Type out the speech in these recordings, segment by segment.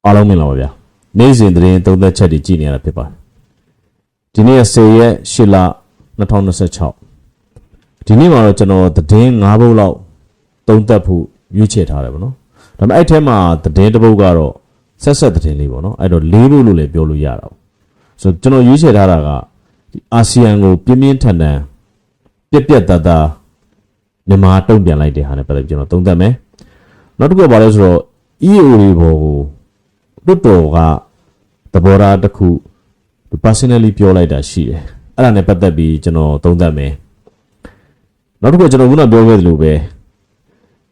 အားလုံးမင်္ဂလာပါဗျာနေ့စဉ်သတင်းသုံးသက်ချက်တွေကြည့်နေရတာဖြစ်ပါတယ်ဒီနေ့10ရက်8လ2026ဒီနေ့မှာတော့ကျွန်တော်သတင်း9ပုဒ်လောက်သုံးသက်ဖို့ရွေးချယ်ထားတယ်ဗောနော်ဒါပေမဲ့အဲ့ထဲမှာသတင်းတစ်ပုဒ်ကတော့ဆက်သတင်းလေးဗောနော်အဲ့တော့4ပုဒ်လို့လည်းပြောလို့ရတာဆိုတော့ကျွန်တော်ရွေးချယ်ထားတာကဒီအာဆီယံကိုပြင်းပြင်းထန်ထန်ပြက်သားသားမြန်မာတုံ့ပြန်လိုက်တဲ့ဟာနဲ့ပတ်သက်ပြီးကျွန်တော်သုံးသက်မယ်နောက်တစ်ခုကဘာလဲဆိုတော့ EAO တွေဘောကိုတွတ်တော်ကသဘောထားတစ်ခု personally ပြောလိုက်တာရှိတယ်အဲ့ဒါနဲ့ပတ်သက်ပြီးကျွန်တော်သုံးသပ်မယ်နောက်တစ်ခုကျွန်တော်ခုနပြောခဲ့သလိုပဲ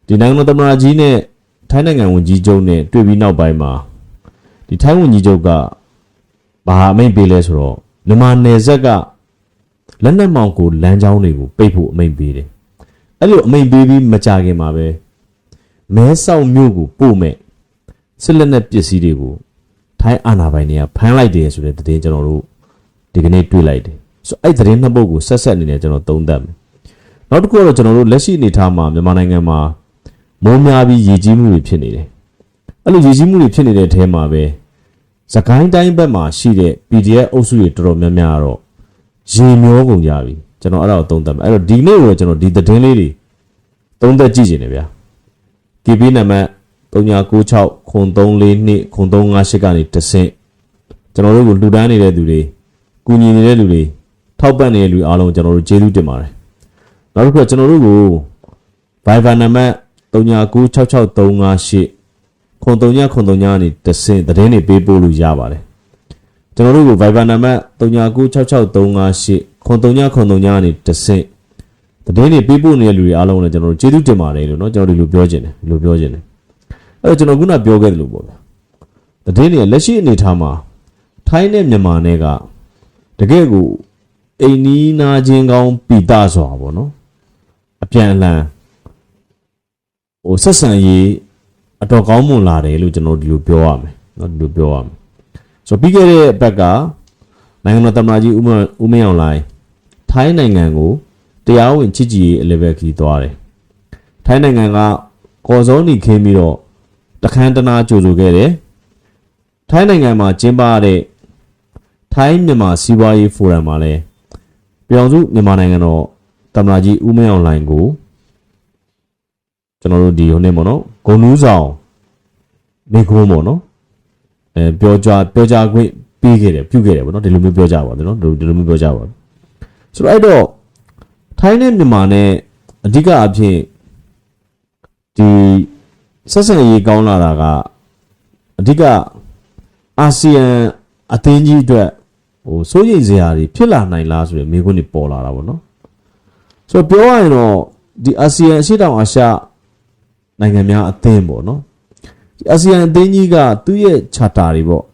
ဒီနိုင်ငံသမ္မတကြီးနဲ့ထိုင်းနိုင်ငံဝန်ကြီးချုပ်နဲ့တွေ့ပြီးနောက်ပိုင်းမှာဒီထိုင်းဝန်ကြီးချုပ်ကဘာအမိန့်ပေးလဲဆိုတော့မြန်မာနယ်စပ်ကလက်နက်မောင်ကိုလမ်းကြောင်းတွေကိုပိတ်ဖို့အမိန့်ပေးတယ်အဲ့လိုအမိန့်ပေးပြီးမကြခင်မှာပဲမဲဆောက်မြို့ကိုပို့မဲ့စစ်လက်နက်ပစ္စည်းတွေကိုထိုင်းအာဏာပိုင်တွေကဖမ်းလိုက်တယ်ဆိုတဲ့သတင်းကျွန်တော်တို့ဒီကနေ့တွေ့လိုက်တယ်ဆိုအဲ့သတင်းနှစ်ပုဒ်ကိုဆက်အနေနဲ့ကျွန်တော်သုံးသပ်မယ်နောက်တစ်ခုကတော့ကျွန်တော်တို့လက်ရှိအနေအထားမှာမြန်မာနိုင်ငံမှာမိုးများပြီးရေကြီးမှုတွေဖြစ်နေတယ်အဲ့လိုရေကြီးမှုတွေဖြစ်နေတဲ့အထဲမှာပဲစကိုင်းတိုင်းဘက်မှာရှိတဲ့ PDF အုပ်စုတွေတော်တော်များများတော့ရေမျောကုန်ကြပြီကျွန်တော်အဲ့ဒါကိုသုံးသပ်မယ်အဲ့တော့ဒီနေ့ကိုကျွန်တော်ဒီသတင်းလေးတွေသုံးသပ်ကြည့်နေတယ်ဗျာ KB နံပါတ်3996ခွန်342ခွန်358ကနေတဆင့်ကျွန်တော်တို့ကိုလှူဒန်းနေတဲ့သူတွေကူညီနေတဲ့လူတွေထောက်ပံ့နေတဲ့လူအားလုံးကျွန်တော်တို့ကျေးဇူးတင်ပါတယ်နောက်တစ်ခုကျွန်တော်တို့ကို Viber နံပါတ်396638ခွန်3ကနေတဆင့်သတင်းတွေပေးပို့လို့ရပါတယ်ကျွန်တော်တို့ကို Viber နံပါတ်396638ခွန်3ကနေတဆင့်သတင်းတွေပေးပို့နေတဲ့လူတွေအားလုံးလည်းကျွန်တော်တို့ကျေးဇူးတင်ပါတယ်လို့เนาะကျွန်တော်တို့ပြောချင်တယ်လို့ပြောချင်တယ်အဲ့တော့ကျွန်တော်ခုနပြောခဲ့တယ်လို့ပေါ့ဗျာသတင်းတွေလက်ရှိအနေထားမှာထိုင်းနဲ့မြန်မာနဲ့ကတကယ်ကိုအိမ်နီးနာချင်းကောင်းပီတာစွာပေါ့နော်အပြန်အလှန်ဆက်ဆံရေးအတော်ကောင်းမွန်လာတယ်လို့ကျွန်တော်ဒီလိုပြောရမယ်เนาะဒီလိုပြောရမယ်ဆိုပြီးခဲ့တဲ့ဘက်ကနိုင်ငံတော်သမ္မတကြီးဦးမင်းအောင်လှိုင်ထိုင်းနိုင်ငံကိုတရားဝင်ချစ်ကြည်ရေးအလယ်ဘက်ကြီးသွားတယ်ထိုင်းနိုင်ငံကကော်စောနီခင်းပြီးတော့တခန်းတနာကြိုဆိုခဲ့တယ်ထိုင်းနိုင်ငံမှာကျင်းပတဲ့ထိုင်းမြန်မာစီးပွားရေးဖိုရမ်မှာလည်းပြောင်စုမြန်မာနိုင်ငံတော်သမ္မတကြီးဦးမင်းအောင်လှိုင်ကိုကျွန်တော်တို့ဒီဟိုနေ့ပေါ့နော်ဂုံနူးဆောင်မိခိုးပေါ့နော်ပြောကြခွင့်ပေးခဲ့တယ်ပြုခဲ့တယ်ပေါ့နော်ဒီလိုမျိုးပြောကြပါဘူးနော်ဒီလိုမျိုးပြောကြပါဘူးဆိုတော့အဲ့တော့ထိုင်းနဲ့မြန်မာနဲ့အဓိကအဖြစ်ဒီဆက်ဆံရေးကောင်းလာတာကအဓိကအာဆီယံအသင်းကြီးအတွက်စိုးရိမ်စရာတွေဖြစ်လာနိုင်လားဆိုတဲ့မေးခွန်းတွေပေါ်လာတာပေါ့နော်ဆိုတော့ပြောရရင်တော့ဒီအာဆီယံအရှေ့တောင်အာရှနိုင်ငံများအသင်းပေါ့နော်ဒီအာဆီယံအသင်းကြီးကသူ့ရဲ့ charter တွေပေါ့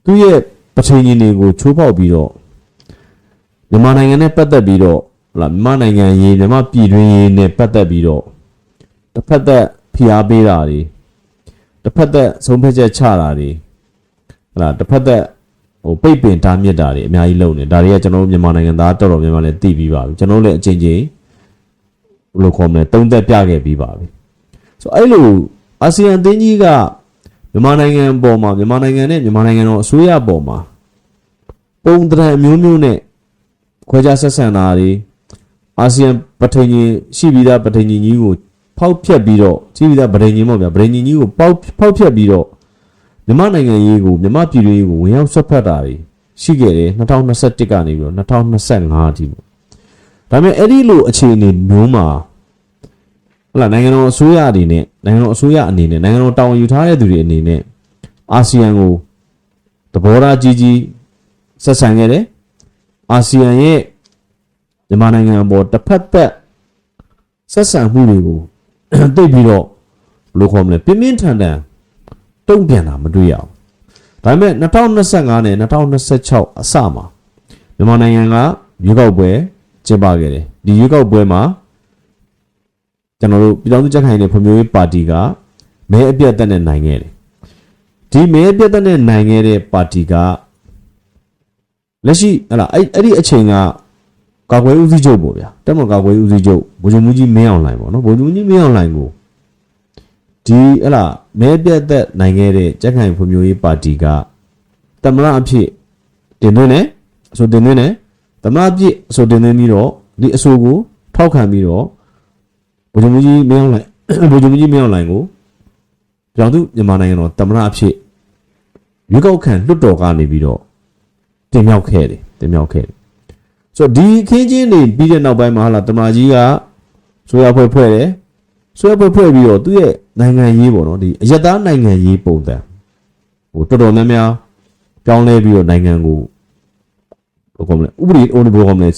သူ့ရဲ့ပဋိညာဉ်တွေကိုချိုးဖောက်ပြီးတော့မြန်မာနိုင်ငံနဲ့ပတ်သက်ပြီးတော့မြန်မာနိုင်ငံရေးမြန်မာပြည်တွင်းရေးနဲ့ပတ်သက်ပြီးတော့တစ်ဖက်သက်ဖိအားပေးတာတွေတစ်ဖက်သက်ဆုံးဖြတ်ချက်ချတာတွေတစ်ဖက်သက်ပိတ်ပင်တားမြစ်တာတွေအများကြီးလုပ်နေဒါတွေကကျွန်တော်တို့မြန်မာနိုင်ငံသားတော်တော်များများလည်းသိပြီးပါပြီကျွန်တော်တို့လည်းအချိန်ချင်းဘယ်လိုခေါ်မလဲသုံးသက်ပြခဲ့ပြီးပါပြီဆိုအဲ့လိုအာဆီယံအသင်းကြီးကမြန်မာနိုင်ငံပေါ်မှာမြန်မာနိုင်ငံနဲ့မြန်မာနိုင်ငံတော်အစိုးရပေါ်မှာပုံသဏ္ဍာန်အမျိုးမျိုးနဲ့ခွဲခြားဆက်ဆံတာတွေအာဆီယံပဋိညာဉ်ရှိပြီးသားပဋိညာဉ်ကြီးကိုဖောက်ဖျက်ပြီးတော့ရှိပြီးသားပဋိညာဉ်ပေါ့ဗျာပဋိညာဉ်ကြီးကိုဖောက်ဖျက်ပြီးတော့မြန်မာနိုင်ငံရေးကိုမြန်မာပြည်တွင်းရေးကိုဝင်ရောက်ဆွတ်ဖက်တာတွေရှိခဲ့တယ်2021ကနေပြီးတော့2025အထိပေါ့ဒါပေမဲ့အဲ့ဒီလိုအခြေအနေမျိုးမှာဟုတ်လားနိုင်ငံတော်အစိုးရအနေနဲ့နိုင်ငံတော်အစိုးရအနေနဲ့နိုင်ငံတော်တာဝန်ယူထားတဲ့သူတွေအနေနဲ့အာဆီယံကိုသဘောထားကြီးကြီးဆက်ဆံခဲ့တယ်အာဆီယံရဲ့မြန်မာနိုင်ငံပေါ်တစ်ဖက်သက်ဆက်ဆံမှုတွေကိုသိပြီးတော့ဘယ်လိုခေါ်မလဲပြင်းပြင်းထန်ထန်တုံ့ပြန်တာမတွေ့ရအောင်ဒါပေမဲ့2025နဲ့2026အစမှာမြန်မာနိုင်ငံကရွေးကောက်ပွဲကျင်းပခဲ့တယ်ဒီရွေးကောက်ပွဲမှာကျွန်တော်တို့ပြည်ထောင်စုကြံ့ခိုင်ရေးဖွံ့ဖြိုးရေးပါတီကမဲအပြတ်သက်နဲ့နိုင်ခဲ့တယ်ဒီမဲအပြတ်သက်နဲ့နိုင်ခဲ့တဲ့ပါတီကလက်ရှိဟလာအဲ့ဒီအချိန်ကကာကွယ်ဦးစီးချုပ်ပေါ့ဗျာတက်မကာကွယ်ဦးစီးချုပ်ဗိုလ်ချုပ်မှူးကြီးမင်းအောင်လှိုင်ပေါ့နော်ဗိုလ်ချုပ်မှူးကြီးမင်းအောင်လှိုင်ကို ဒီဟလာမဲပြတ်သက်နိုင်ခဲ့တဲ့ကြက်ခိုင်ဖွံ့ဖြိုးရေးပါတီကတမရအဖြစ်တင်သွင်းတယ်အဆိုတင်သွင်းတယ်တမရအဖြစ်အဆိုတင်သွင်းပြီးတော့ဒီအဆိုကိုထောက်ခံပြီးတော့ဗိုလ်ချုပ်ကြီးမင်းအောင်လှိုင်ဗိုလ်ချုပ်ကြီးမင်းအောင်လှိုင်ကိုပြောင်းသူမြန်မာနိုင်ငံတော်တမရအဖြစ်ရွေးကောက်ခံလွှတ်တော်ကနေပြီးတော့တင်မြှောက်ခဲ့တယ်ဆိုတော့ဒီအခင်းချင်းတွေပြီးတဲ့နောက်ပိုင်းမှာဟလာတမရကြီးကဆိုရဖွဲ့တယ်ဆိုရဖွဲ့ပြီးတော့သူ့ရဲ့နိုင်ငံရေးပေါ့နော်ဒီအယက်သားနိုင်ငံရေးပုံစံဟိုတော်တော်များများပြောင်းလဲပြီးတော့နိုင်ငံကိုဘယ်လိုလဲဥပဒေဘယ်လိုလဲ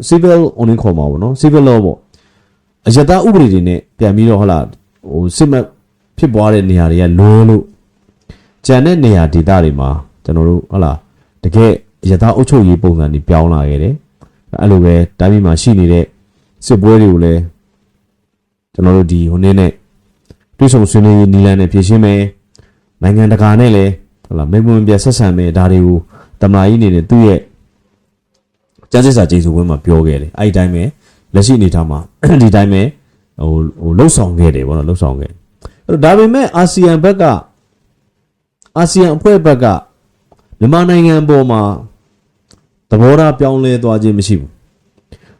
civil on ခေါ်မှာပေါ့နော် civil law ပေါ့အယက်သားဥပဒေတွေနဲ့ပြန်ပြီးတော့ဟလာဟိုစစ်မှတ်ဖြစ်ပွားတဲ့နေရာတွေကလွဲလို့ကျန်တဲ့နေရာဒေသတွေမှာကျွန်တော်တို့ဟလာတကယ်အယက်သားအုပ်ချုပ်ရေးပုံစံတွေပြောင်းလာခဲ့တယ်အဲ့လိုပဲတိုင်းပြည်မှာရှိနေတဲ့စစ်ပွဲတွေကိုလည်းကျွန်တော်တို့ဒီဟိုနေ့နဲ့တွေ့ဆုံဆွေးနွေးရေးနီလန်းနဲ့ဖြည့်ရှင်းမယ်နိုင်ငံတကာနဲ့လည်းဟုတ်လားမိမွန်းပြဆက်ဆံမယ်ဒါတွေကိုတမလာကြီးနေနဲ့သူ့ရဲ့ကျန်းစစ်စာကျေစုဝင်းမှာပြောခဲ့တယ်အဲ့ဒီတိုင်းပဲလက်ရှိအနေထားမှာဒီတိုင်းပဲဟိုလှုပ်ဆောင်ခဲ့တယ်ဗောနော်လှုပ်ဆောင်ခဲ့အဲ့တော့ဒါပေမဲ့အာဆီယံဘက်ကအာဆီယံအဖွဲ့ဘက်ကမြန်မာနိုင်ငံပေါ်မှာသဘောထားပြောင်းလဲသွားခြင်းမရှိဘူး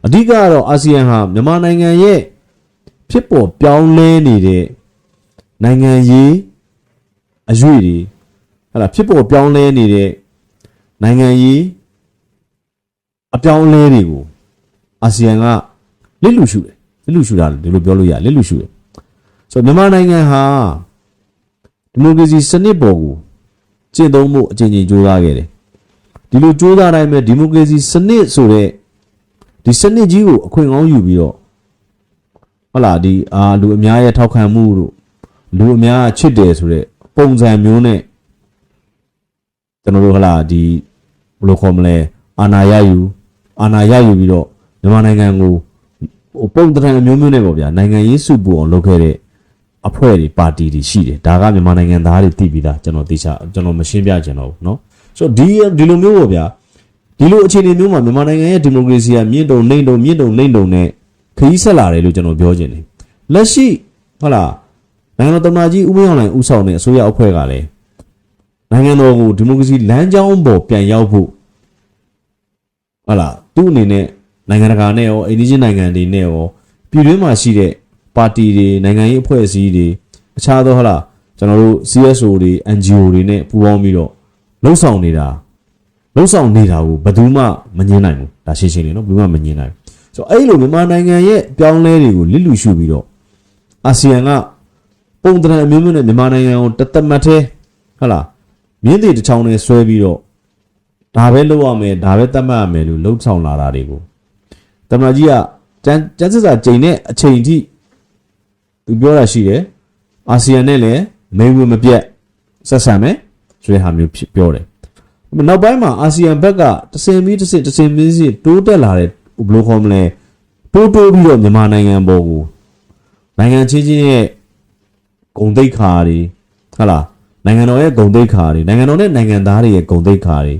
အဓိကကတော့အာဆီယံဟာမြန်မာနိုင်ငံရဲ့ဖြစ်ပေါ်ပြောင်းလဲနေတဲ့နိုင်ငံရေးအရွေ့တွေဟလာဖြစ်ပေါ်ပြောင်းလဲနေတဲ့နိုင်ငံရေးအပြောင်းအလဲတွေကိုအာဆီယံကလစ်လူရှုတယ်လစ်လူရှုတာဒီလိုပြောလို့ရလစ်လူရှုတယ်ဆိုတော့မြန်မာနိုင်ငံဟာဒီမိုကရေစီစနစ်ပေါ်ကိုကျင့်သုံးမှုအချိန်ချင်းကြိုးစားခဲ့တယ်ဒီလိုကြိုးစားတိုင်းပဲဒီမိုကရေစီစနစ်ဆိုတဲ့ဒီစနစ်ကြီးကိုအခွင့်ကောင်းယူပြီးတော့ဟုတ်လားဒီလူအများရဲ့ထောက်ခံမှုတို့လူအများချစ်တယ်ဆိုတဲ့ပုံစံမျိုးနဲ့ကျွန်တော်တို့ဟလာဒီဘယ်လိုခေါ်မလဲအာဏာရယူပြီးတော့မြန်မာနိုင်ငံကိုဟိုပုံတံအမျိုးမျိုးနဲ့ပေါ့ဗျာနိုင်ငံရေးစုပူအောင်လုပ်ခဲ့တဲ့အဖွဲ့တွေပါတီတွေရှိတယ်ဒါကမြန်မာနိုင်ငံသားတွေသိပြီးသားကျွန်တော်မရှင်းပြချင်တော့ဘူးเนาะဆိုတော့ဒီလိုမျိုးပေါ့ဗျာဒီလိုအခြေအနေမျိုးမှာမြန်မာနိုင်ငံရဲ့ဒီမိုကရေစီကမြင့်တုံနှိမ့်တုံနဲ့ခရီးဆက်လာတယ်လို့ကျွန်တော်ပြောချင်တယ်လက်ရှိဟုတ်လားနိုင်ငံတော်သမ္မတကြီးဦးမင်းအောင်လှိုင်ဦးဆောင်တဲ့အစိုးရအဖွဲ့ကလည်းနိုင်ငံတော်ကိုဒီမိုကရေစီလမ်းကြောင်းပေါ်ပြန်ရောက်ဖို့ဟုတ်လားသူ့အနေနဲ့နိုင်ငံတကာနဲ့ရောအိန္ဒိယနိုင်ငံတွေနဲ့ရောပြည်တွင်းမှာရှိတဲ့ပါတီတွေနိုင်ငံရေးအဖွဲ့အစည်းတွေအခြားသောဟုတ်လားကျွန်တော်တို့ CSO တွေ NGO တွေနဲ့ပူးပေါင်းပြီးတော့လှုပ်ဆောင်နေတာကိုဘယ်သူမှမငြင်းနိုင်ဘူးဒါရှင်းနေနော်ဘယ်သူမှမငြင်းနိုင်ဘူးဆိုတော့အဲ့လိုမြန်မာနိုင်ငံရဲ့ပြောင်းလဲတွေကိုလစ်လူရှုပြီးတော့အာဆီယံကပုံတံအမျိုးမျိုးနဲ့မြန်မာနိုင်ငံကိုတသက်မတ်သေးဟုတ်လားမြင်းတွေတစ်ချောင်းနဲ့ဆွဲပြီးတော့ဒါပဲလုပ်ရမယ်ဒါပဲတတ်မှတ်ရမယ်လို့လှုပ်ဆောင်လာတာတွေကိုတမန်ကြီးကကျန်းစစ်စာကြိမ်နဲ့အချိန်ထိသူပြောတာရှိတယ်အာဆီယံနဲ့လည်းမိန်ဝင်မပြတ်ဆက်ဆံမယ်ဆိုတဲ့ဟာမျိုးပြောတယ်နောက်ပိုင်းမှာအာဆီယံဘက်ကတစင်ပြီးတိုးတက်လာတဲ့ဘယ်လိုခေါ်မလဲတိုးပြီးတော့မြန်မာနိုင်ငံပေါ်ကိုနိုင်ငံချင်းရဲ့ဂုဏ်သိက္ခာတွေဟုတ်လားနိုင်ငံတော်ရဲ့ဂုဏ်သိက္ခာတွေနိုင်ငံတော်နဲ့နိုင်ငံသားတွေရဲ့ဂုဏ်သိက္ခာတွေ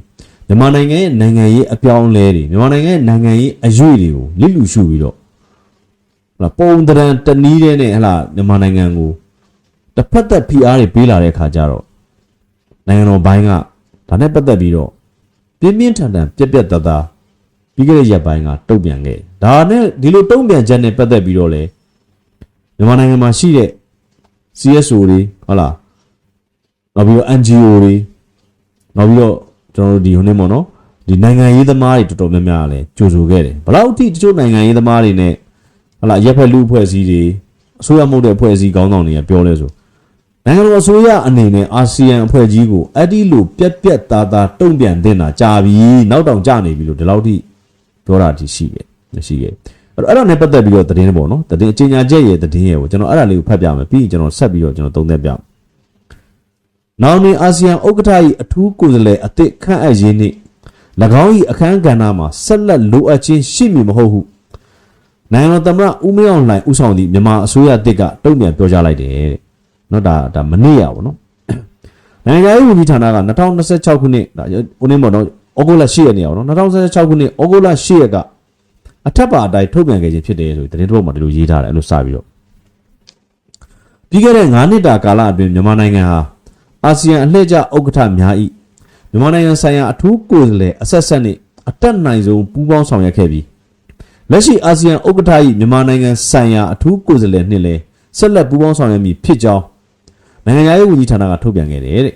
မြန်မာနိုင်ငံရဲ့နိုင်ငံရေးအပြောင်းအလဲတွေမြန်မာနိုင်ငံရဲ့နိုင်ငံရေးအရွေ့တွေကိုလစ်လူရှုပြီးတော့ဟုတ်လားပုံတံတနည်းတဲ့နဲ့ဟုတ်လားမြန်မာနိုင်ငံကိုတစ်ဖက်သက်ဖိအားတွေပေးလာတဲ့အခါကျတော့နိုင်ငံတော်ဘိုင်းကဒါနဲ့ပတ်သက်ပြီးတော့ပြင်းထန်ပြက်သားသားပြီးခဲ့တဲ့ရက်ပိုင်းကတုံ့ပြန်ခဲ့ဒါနဲ့ဒီလိုတုံ့ပြန်ချက်နဲ့ပတ်သက်ပြီးတော့လေမြန်မာနိုင်ငံမှာရှိတဲ့ CSO တွေဟုတ်လားနောက်ပြီးတော့ NGO တွေနောက်ပြီးတော့ကျွန်တော်တို့ဒီဟိုနေ့ပေါ့နော်ဒီနိုင်ငံရေးသမားတွေတော်တော်များများလည်းကြိုဆိုခဲ့တယ်ဘလောက်အထိတချို့နိုင်ငံရေးသမားတွေနဲ့ဟုတ်လားရက်ဖက်လူအဖွဲ့အစည်းတွေအစိုးရမဟုတ်တဲ့အဖွဲ့အစည်းခေါင်းဆောင်တွေကပြောလဲဆိုနိုင်ငံတော်အစိုးရအနေနဲ့အာဆီယံအဖွဲ့ကြီးကိုအဲ့ဒီလိုပြက်သားတုံ့ပြန်တင်တာကြာပြီနောက်တောင်ကြာနေပြီလို့ဒီလောက်ထိပြောတာရှိခဲ့အဲ့တော့နဲ့ပတ်သက်ပြီးတော့သတင်းပေါ့နော်သတင်းအကျဉ်းညာချက်ရဲ့သတင်းရဲ့ကိုကျွန်တော်အဲ့ဒါလေးကိုဖတ်ပြမယ်ပြီးရင်ကျွန်တော်ဆက်ပြီးတော့ကျွန်တော်သုံးသပ်ပြမယ်နောက်နေအာဆီယံဥက္ကဋ္ဌ၏အထူးကိုယ်စားလှယ်အသစ်ခန့်အပ်ရေးနှင့်၎င်း၏အခမ်းကဏ္ဍမှာဆက်လက်လိုအပ်ခြင်းရှိမည်မဟုတ်ဟုနိုင်ငံတော်သမ္မတဦးမင်းအောင်လှိုင်ဦးဆောင်သည့်မြန်မာအစိုးရအသစ်ကတုံ့ပြန်ပြောကြားလိုက်တယ်တဲ့နော်ဒါမနေ့ရပါနော်နိုင်ငံရေးဝန်ကြီးဌာနက2026ခုနှစ်ဒါဦးနေမော်တော့ဩဂုတ်လ10ရက်နေ့အောင်နော်2026ခုနှစ်ဩဂုတ်လ10ရက်ကအထက်ပါအတိုင်းထုတ်ပြန်ခဲ့ခြင်းဖြစ်တယ်ဆိုပြီးသတင်းထုတ်မှာဒီလိုရေးထားတယ်အဲ့လိုစပြီးတော့ ပြီးခဲ့တဲ့9နှစ်တာကာလအတွင်းမြန်မာနိုင်ငံဟာအာဆီယံအလှည့်ကျဥက္ကဋ္ဌများ၏မြန်မာနိုင်ငံဆိုင်ရာအထူးကိုယ်စားလှယ်အဆက်ဆက်နှင့်အတက်နိုင်ဆုံးပူးပေါင်းဆောင်ရွက်ခဲ့ပြီးလက်ရှိအာဆီယံဥက္ကဋ္ဌ၏မြန်မာနိုင်ငံဆိုင်ရာအထူးကိုယ်စားလှယ်နှင့်လည်းဆက်လက်ပူးပေါင်းဆောင်ရွက်မည်ဖြစ်ကြောင်းနိုင်ငံရေးဝန်ကြီးဌာနကထုတ်ပြန်ခဲ့တယ်တဲ့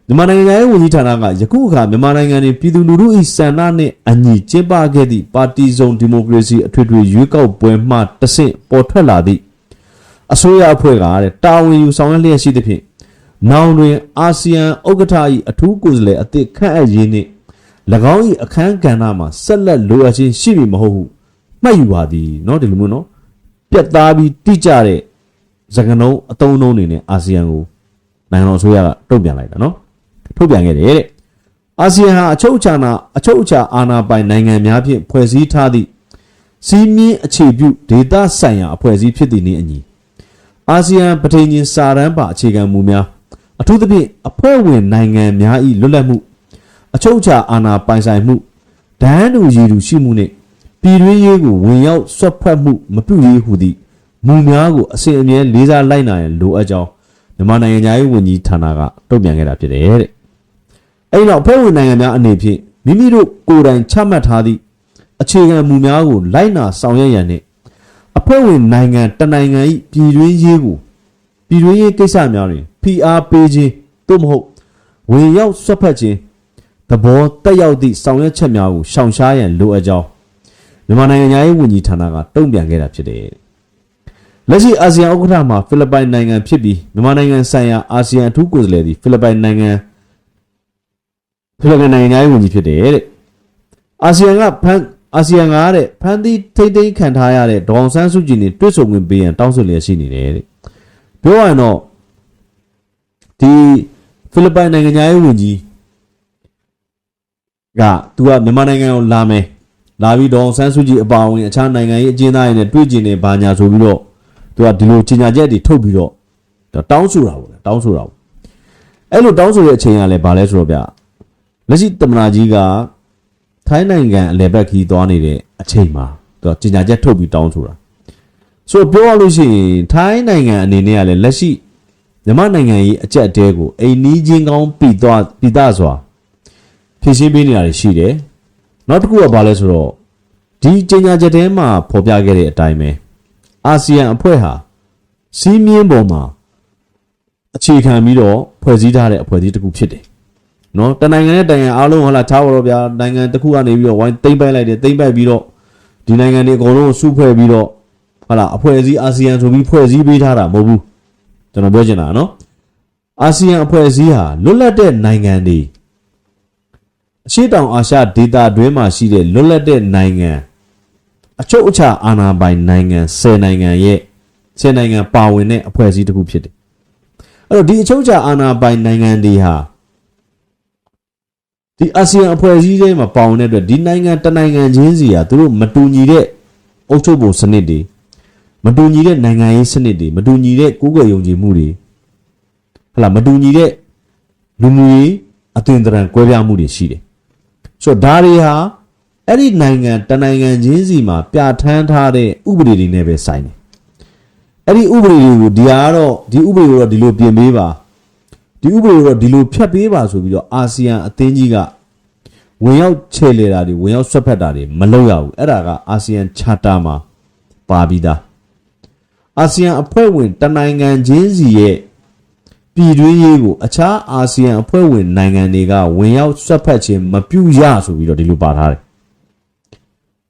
မြန်မာနိုင်ငံရေးဝန်ကြီးဌာနကယခုအခါမြန်မာနိုင်ငံတွင်ပြည်သူလူထု၏စံနှနှင့်အညီကျင်းပခဲ့သည့်ပါတီစုံဒီမိုကရေစီအထွေထွေရွေးကောက်ပွဲမှတဆင့်ပေါ်ထွက်လာသည့်အစိုးရအဖွဲ့ကတာဝန်ယူဆောင်ရွက်လျက်ရှိသဖြင့်နောင်တွင်အာဆီယံဥက္ကဋ္ဌ၏အထူးကိုယ်စားလှယ်အသစ်ခန့်အပ်ရေးနှင့်၎င်း၏အခမ်းကဏ္ဍမှာဆက်လက်လိုအပ်ခြင်းရှိမည်မဟုတ်ဟုမှတ်ယူပါသည်เนาะဒီလိုမျိုးเนาะပြတ်သားပြီးတိကျတဲ့စကားလုံးအသုံးအနှုန်းတွေနဲ့အာဆီယံကိုနိုင်ငံတော်အစိုးရကတုံ့ပြန်လိုက်တာเนาะထုတ်ပြန်ခဲ့တယ်တဲ့အာဆီယံဟာအချုပ်အခြာအာဏာပိုင်နိုင်ငံများဖြင့်ဖွဲ့စည်းထားသည့်စီးမြင့်အခြေပြုဒေသဆိုင်ရာအဖွဲ့အစည်းဖြစ်သည့်နည်းအညီအာဆီယံပဋိညာဉ်စာတမ်းပါအခြေခံမူများအထူးသဖြင့်အဖွဲ့ဝင်နိုင်ငံများ၏လွတ်လပ်မှုအချုပ်အခြာအာဏာပိုင်ဆိုင်မှုဒန်းတူရည်တူရှိမှုနှင့်ပြည်တွင်းရေးကိုဝင်ရောက်ဆွတ်ဖက်မှုမပြုရေးဟူသည့်မူများကိုအစဉ်အမြဲလေးစားလိုက်နာရန်လိုအပ်ကြောင်းမြန်မာနိုင်ငံသားရေးဝန်ကြီးဌာနကတုံ့ပြန်ခဲ့တာဖြစ်တယ်တဲ့အဲ့တော့အဖွဲ့ဝင်နိုင်ငံများအနေဖြင့်မိမိတို့ကိုယ်တိုင်ချမှတ်ထားသည့်အခြေခံမူများကိုလိုက်နာဆောင်ရွက်ရန်နှင့်အဖွဲ့ဝင်နိုင်ငံတနိုင်ငံ၏ပြည်တွင်းရေးကိစ္စများတွင်ဖိအားပေးခြင်းသို့မဟုတ်ဝင်ရောက်ဆွတ်ဖက်ခြင်းသဘောတက်ရောက်သည့်ဆောင်ရွက်ချက်များကိုရှောင်ရှားရန်လိုအပ်ကြောင်းမြန်မာနိုင်ငံသားရေးဝန်ကြီးဌာနကတုံ့ပြန်ခဲ့တာဖြစ်တယ်လက်ရှိအာဆီယံဥက္ကဋ္ဌမှာဖိလစ်ပိုင်နိုင်ငံဖြစ်ပြီးမြန်မာနိုင်ငံဆိုင်ရာအာဆီယံအထူးကိုယ်စားလှယ်သည်ဖိလစ်ပိုင်နိုင်ငံရေးဝန်ကြီးဖြစ်တယ်တဲ့အာဆီယံကဖန်တီးထိမ့်သိမ်းခံထားရတဲ့ဒေါအောင်ဆန်းစုကြည်နဲ့တွေ့ဆုံခွင့်ပေးရန်တောင်းဆိုလျက်ရှိနေတယ်တဲ့ပြောရရင်တော့ဒီဖိလစ်ပိုင်နိုင်ငံရေးဝန်ကြီးကသူကမြန်မာနိုင်ငံကိုလာပြီးဒေါအောင်ဆန်းစုကြည်အပါအဝင်အခြားနိုင်ငံရေးအကျဉ်းသားတွေနဲ့တွေ့ကြနေဘာညာဆိုပြီးတော့သူကဒီလိုကြေညာချက်တွေထုတ်ပြီးတော့တောင်းဆိုတာပေါ့အဲ့လိုတောင်းဆိုတဲ့အချိန်ကလည်းဘာလဲဆိုတော့ဗျလက်ရှိသမ္မတကြီးကထိုင်းနိုင်ငံအလယ်ဘက်ခီးသွားနေတဲ့အချိန်မှာသူကကြေညာချက်ထုတ်ပြီးတောင်းဆိုတာဆိုတော့ပြောရလို့ရှိရင်ထိုင်းနိုင်ငံအနေနဲ့ကလည်းလက်ရှိမြန်မာနိုင်ငံရေးအကြက်အတဲကိုအိမ်နီးချင်းကောင်းပြီးသားစွာဖြည့်ရှင်းပေးနေတာရှိတယ်နောက်တစ်ခုကဘာလဲဆိုတော့ဒီကြေညာချက်ထဲမှာဖော်ပြခဲ့တဲ့အတိုင်းပဲအာဆီယံအဖွဲ့ဟာစီးမြင်းပေါ်မှာအခြေခံပြီးတော့ဖွဲ့စည်းထားတဲ့အဖွဲ့အစည်းတစ်ခုဖြစ်တယ်နော်တနိုင်ငံနဲ့တိုင်ငံအားလုံးဟုတ်လားချားပါတော့ဗျာနိုင်ငံတစ်ခုကနေပြီးတော့ဝိုင်းသိမ့်ပိုက်လိုက်တယ်သိမ့်ပိုက်ပြီးတော့ဒီနိုင်ငံတွေအကုန်လုံးစုဖွဲ့ပြီးတော့ဟုတ်လားအဖွဲ့အစည်းအာဆီယံဆိုပြီးဖွဲ့စည်းပေးထားတာမဟုတ်ဘူးကျွန်တော်ပြောချင်တာနော်အာဆီယံအဖွဲ့အစည်းဟာလွတ်လပ်တဲ့နိုင်ငံတွေအရှေ့တောင်အာရှဒေသတွင်းမှာရှိတဲ့လွတ်လပ်တဲ့နိုင်ငံအချုပ်အခြာအာဏာပိုင်နိုင်ငံ10နိုင်ငံပါဝင်တဲ့အဖွဲ့အစည်းတစ်ခုဖြစ်တယ်အဲ့တော့ဒီအချုပ်အခြာအာဏာပိုင်နိုင်ငံတွေဟာဒီအာဆီယံအဖွဲ့အစည်းတွေမှာပါဝင်တဲ့အတွက်ဒီနိုင်ငံတနိုင်ငံချင်းစီဟာသူတို့မတူညီတဲ့အုပ်ချုပ်ပုံစနစ်တွေမတူညီတဲ့နိုင်ငံရေးစနစ်တွေမတူညီတဲ့ကိုယ်ကွယ်ယုံကြည်မှုတွေဟလာမတူညီတဲ့လူမျိုးရေးအသွင်သဏ္ဍာန်ကွဲပြားမှုတွေရှိတယ်ဆိုတော့ဒါတွေဟာအဲ့ဒီနိုင်ငံတနိုင်ငံချင်းစီမှာပြဋ္ဌာန်းထားတဲ့ဥပဒေတွေနဲ့ပဲဆိုင်တယ်အဲ့ဒီဥပဒေတွေကိုဒီဥပဒေကိုတော့ဒီလိုပြင်ပေးပါဒီဥပဒေကိုတော့ဒီလိုဖြတ်ပေးပါဆိုပြီးတော့အာဆီယံအသင်းကြီးကဝင်ရောက်ချဲ့လေတာတွေဝင်ရောက်ဆွတ်ဖက်တာတွေမလုပ်ရဘူးအဲ့ဒါကအာဆီယံချာတာမှာပါပြီးသားအာဆီယံအဖွဲ့ဝင်တနိုင်ငံချင်းစီရဲ့ပြည်တွင်းရေးကိုအခြားအာဆီယံအဖွဲ့ဝင်နိုင်ငံတွေကဝင်ရောက်ဆွတ်ဖက်ခြင်းမပြုရဆိုပြီးတော့ဒီလိုပါထားတယ်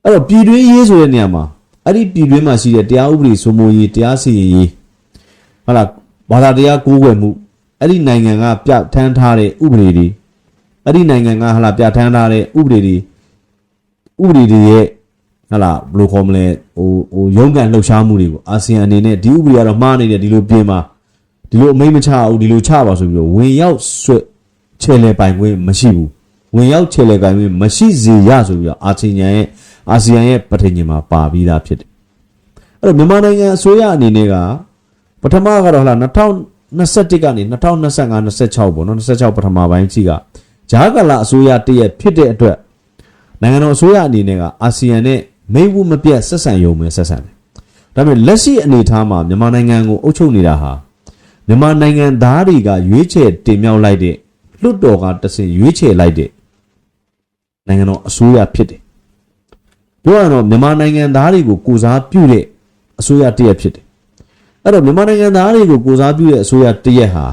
အဲ့တော့ပြည်တွင်းရေးဆိုတဲ့နေရာမှာအဲ့ဒီပြည်တွင်းမှာရှိတဲ့တရားဥပဒေစိုးမိုးရေးတရားစီရင်ရေးဟုတ်လားဘာသာတရားကိုးကွယ်မှုအဲ့ဒီနိုင်ငံကပြဋ္ဌာန်းထားတဲ့ဥပဒေတွေအဲ့ဒီနိုင်ငံကဟလာပြဋ္ဌာန်းထားတဲ့ဥပဒေတွေရဲ့ဟလာဘယ်လိုခေါ်မလဲဟိုရုံးကန်လှုပ်ရှားမှုတွေကိုအာဆီယံအနေနဲ့ဒီဥပဒေကတော့မှားနေတယ်ဒီလိုပြင်ပါဒီလိုအမိန့်မချအောင်ဒီလိုချပါဆိုပြီးတော့ဝင်ရောက်ဆွတ်ချဲလေပိုင်ခွင့်မရှိဘူးဝင်ရောက်ချဲလေပိုင်ခွင့်မရှိစေရဆိုပြီးတော့အာဆီယံရဲ့ပဋိညာဉ်မှာပါပြီးသားဖြစ်တယ်အဲ့တော့မြန်မာနိုင်ငံအစိုးရအနေနဲ့ကပထမကတော့ဟလာ2021ကနေ2025 26ပေါ့နော်26ပထမပိုင်းကြီးကဂျာကာလာအစိုးရတရက်ဖြစ်တဲ့အတွက်နိုင်ငံတော်အစိုးရအနေနဲ့ကအာဆီယံနဲ့မိတ်ဝတ်မပြတ်ဆက်ဆံရုံပဲဆက်ဆံတယ် ဒါပေမဲ့လက်ရှိအနေအထားမှာမြန်မာနိုင်ငံကိုအုပ်ချုပ်နေတာဟာမြန်မာနိုင်ငံသားတွေကရွေးချယ်တင်မြှောက်လိုက်တဲ့လွတ်တော်ကတဆင့်ရွေးချယ်လိုက်တဲ့နိုင်ငံတော်အစိုးရဖြစ်တယ်ပြောရတော့မြန်မာနိုင်ငံသားတွေကိုကိုစားပြုတဲ့အစိုးရတရက်ဖြစ်တယ်အဲ့တော့မြန်မာနိုင်ငံသားတွေကိုကိုစားပြုတဲ့အစိုးရတရက်ဟာ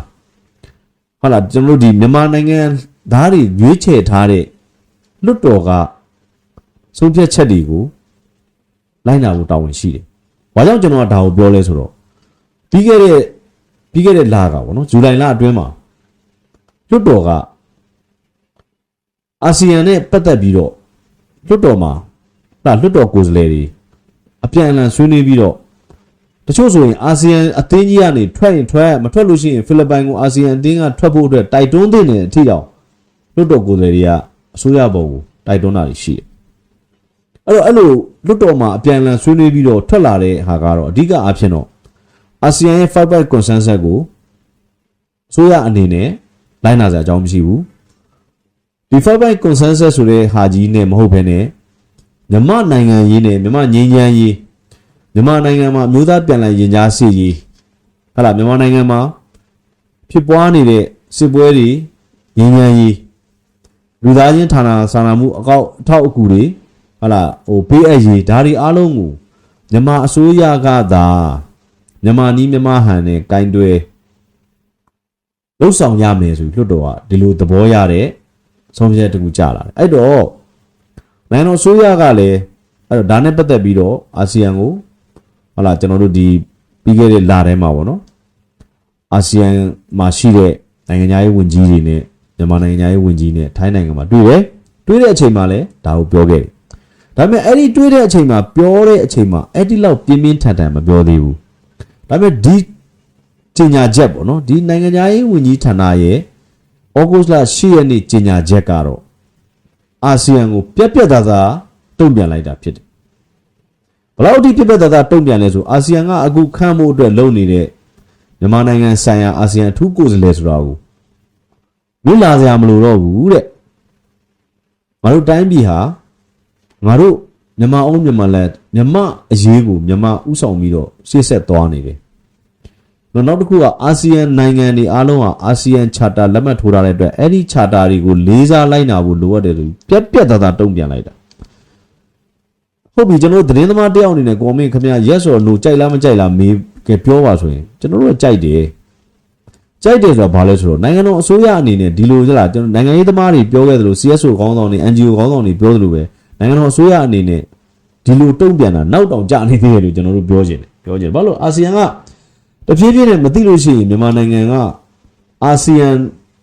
ဟုတ်လားကျွန်တော်တို့ဒီမြန်မာနိုင်ငံသားတွေရွေးချယ်ထားတဲ့လွတ်တော်ကဆုံးဖြတ်ချက်တွေကိုလိုက်နာဖို့တာဝန်ရှိတယ်။ဘာကြောင့်ကျွန်တော်ကဒါကိုပြောလဲဆိုတော့ပြီးခဲ့တဲ့လကပေါ့နော်ဇူလိုင်လအတွင်းမှာလွတ်တော်ကအာဆီယံနဲ့ပတ်သက်ပြီးတော့လွတ်တော်မှာလွတ်တော်ကိုယ်စားလှယ်တွေအပြန်အလှန်ဆွေးနွေးပြီးတော့တချို့ဆိုရင်အာဆီယံအသင်းကြီးကနေထွက်ရင်ထွက်မထွက်လို့ရှိရင်ဖိလစ်ပိုင်ကိုအာဆီယံအသင်းကထွက်ဖို့အတွက်တိုက်တွန်းတဲ့နေအထိတောင်လွတ်တော်ကိုယ်စားလှယ်တွေကအစိုးရဘုံကိုတိုက်တွန်းတာရှိတယ်။အဲ့လိုလွတ်တော်မှာအပြန်အလှန်ဆွေးနွေးပြီးတော့ထွက်လာတဲ့ဟာကတော့အဓိကအားဖြင့်တော့အာဆီယံရဲ့ 5 point consensus ကိုအစိုးရအနေနဲ့လိုက်နာစရာအကြောင်းမရှိဘူး။ဒီ 5 point consensus ဆိုတဲ့ဟာကြီးနဲ့မဟုတ်ဘဲနဲ့မြန်မာနိုင်ငံရေးနဲ့မြန်မာငြိမ်းချမ်းရေးမြန်မာနိုင်ငံမှာမျိုးသားပြန်လည်ရင်ကြားစစ်ရေးဟာလားမြန်မာနိုင်ငံမှာဖြစ်ပွားနေတဲ့စစ်ပွဲတွေငြိမ်းချမ်းရေးလူသားချင်းဌာနစာနာမှုအထောက်အကူတွေဟာလားပေးအပ်ရေးဒါတွေအားလုံးကိုမြန်မာအစိုးရကသာမြန်မာနီးမြန်မာဟန်နဲ့ကင်တွယ်လှုပ်ဆောင်ရမယ်ဆိုလွှတ်တော်ကဒီလိုသဘောရတဲ့ဆုံးဖြတ်တစ်ခုကြလာတယ်အဲ့တော့နိုင်ငံတော်အစိုးရကလည်းအဲ့တော့ဒါနဲ့ပတ်သက်ပြီးတော့အာဆီယံကိုဟုတ်လားကျွန်တော်တို့ဒီပြီးခဲ့တဲ့လထဲမှာပေါ့နော်အာဆီယံမှာရှိတဲ့နိုင်ငံရေးဝန်ကြီးတွေနဲ့မြန်မာနိုင်ငံရေးဝန်ကြီးနဲ့ထိုင်းနိုင်ငံမှာတွေ့တဲ့အချိန်မှာလည်းဒါကိုပြောခဲ့တယ်ဒါပေမဲ့အဲ့ဒီတွေ့တဲ့အချိန်မှာပြောတဲ့အချိန်မှာအဲ့ဒီလောက်ပြင်းပြင်းထန်ထန်မပြောသေးဘူးဒါပေမဲ့ဒီကြေညာချက်ပေါ့နော်ဒီနိုင်ငံရေးဝန်ကြီးဌာနရဲ့ဩဂုတ်လ10ရက်နေ့ကြေညာချက်ကတော့အာဆီယံကိုပြက်သားသားတုံ့ပြန်လိုက်တာဖြစ်တယ်ဘယ်လောက်ထိပြက်သားသားတုံ့ပြန်လဲဆိုအာဆီယံကအခုခန့်ဖို့အတွက်လုပ်နေတဲ့မြန်မာနိုင်ငံဆိုင်ရာအာဆီယံအထူးကိုယ်စားလှယ်ဆိုတာကိုလွတ်လာစရာမလိုတော့ဘူးတဲ့ငါတို့တိုင်းပြည်ဟာငါတို့မြန်မာအုံးမြန်မာလက်မြန်မာအရေးကိုမြန်မာဥဆောင်ပြီးတော့ရှေ့ဆက်သွားနေတယ်နောက်တစ်ခုကအာဆီယံနိုင်ငံတွေအားလုံးဟာအာဆီယံ charter လက်မှတ်ထိုးထားတဲ့အတွက်အဲ့ဒီ charter တွေကိုလေးစားလိုက်နာဖို့လိုအပ်တယ်လို့ပြက်သားသားတုံ့ပြန်လိုက်တာဟုတ်ပြီကျွန်တော်သတင်းသမားတယောက်အနေနဲ့ comment ခင်ဗျာ yes or no ကြိုက်လားမကြိုက်လားမေးပြောပါဆိုရင်ကျွန်တော်တို့ကကြိုက်တယ်ဆိုတာဘာလဲဆိုတော့နိုင်ငံတော်အစိုးရအနေနဲ့ဒီလိုကြလားကျွန်တော်နိုင်ငံရေးသမားတွေပြောခဲ့သလို CSO ခေါင်းဆောင်တွေ NGO ခေါင်းဆောင်တွေပြောသလိုပဲနိုင်ငံတော်အစိုးရအနေနဲ့ဒီလိုတုံ့ပြန်တာနောက်တောင်ကြနေသေးတယ်လို့ကျွန်တော်တို့ပြောချင်တယ်ဘာလို့အာဆီယံကတဖြည်းဖြည်းနဲ့မသိလို့ရှိရင်မြန်မာနိုင်ငံကအာဆီယံ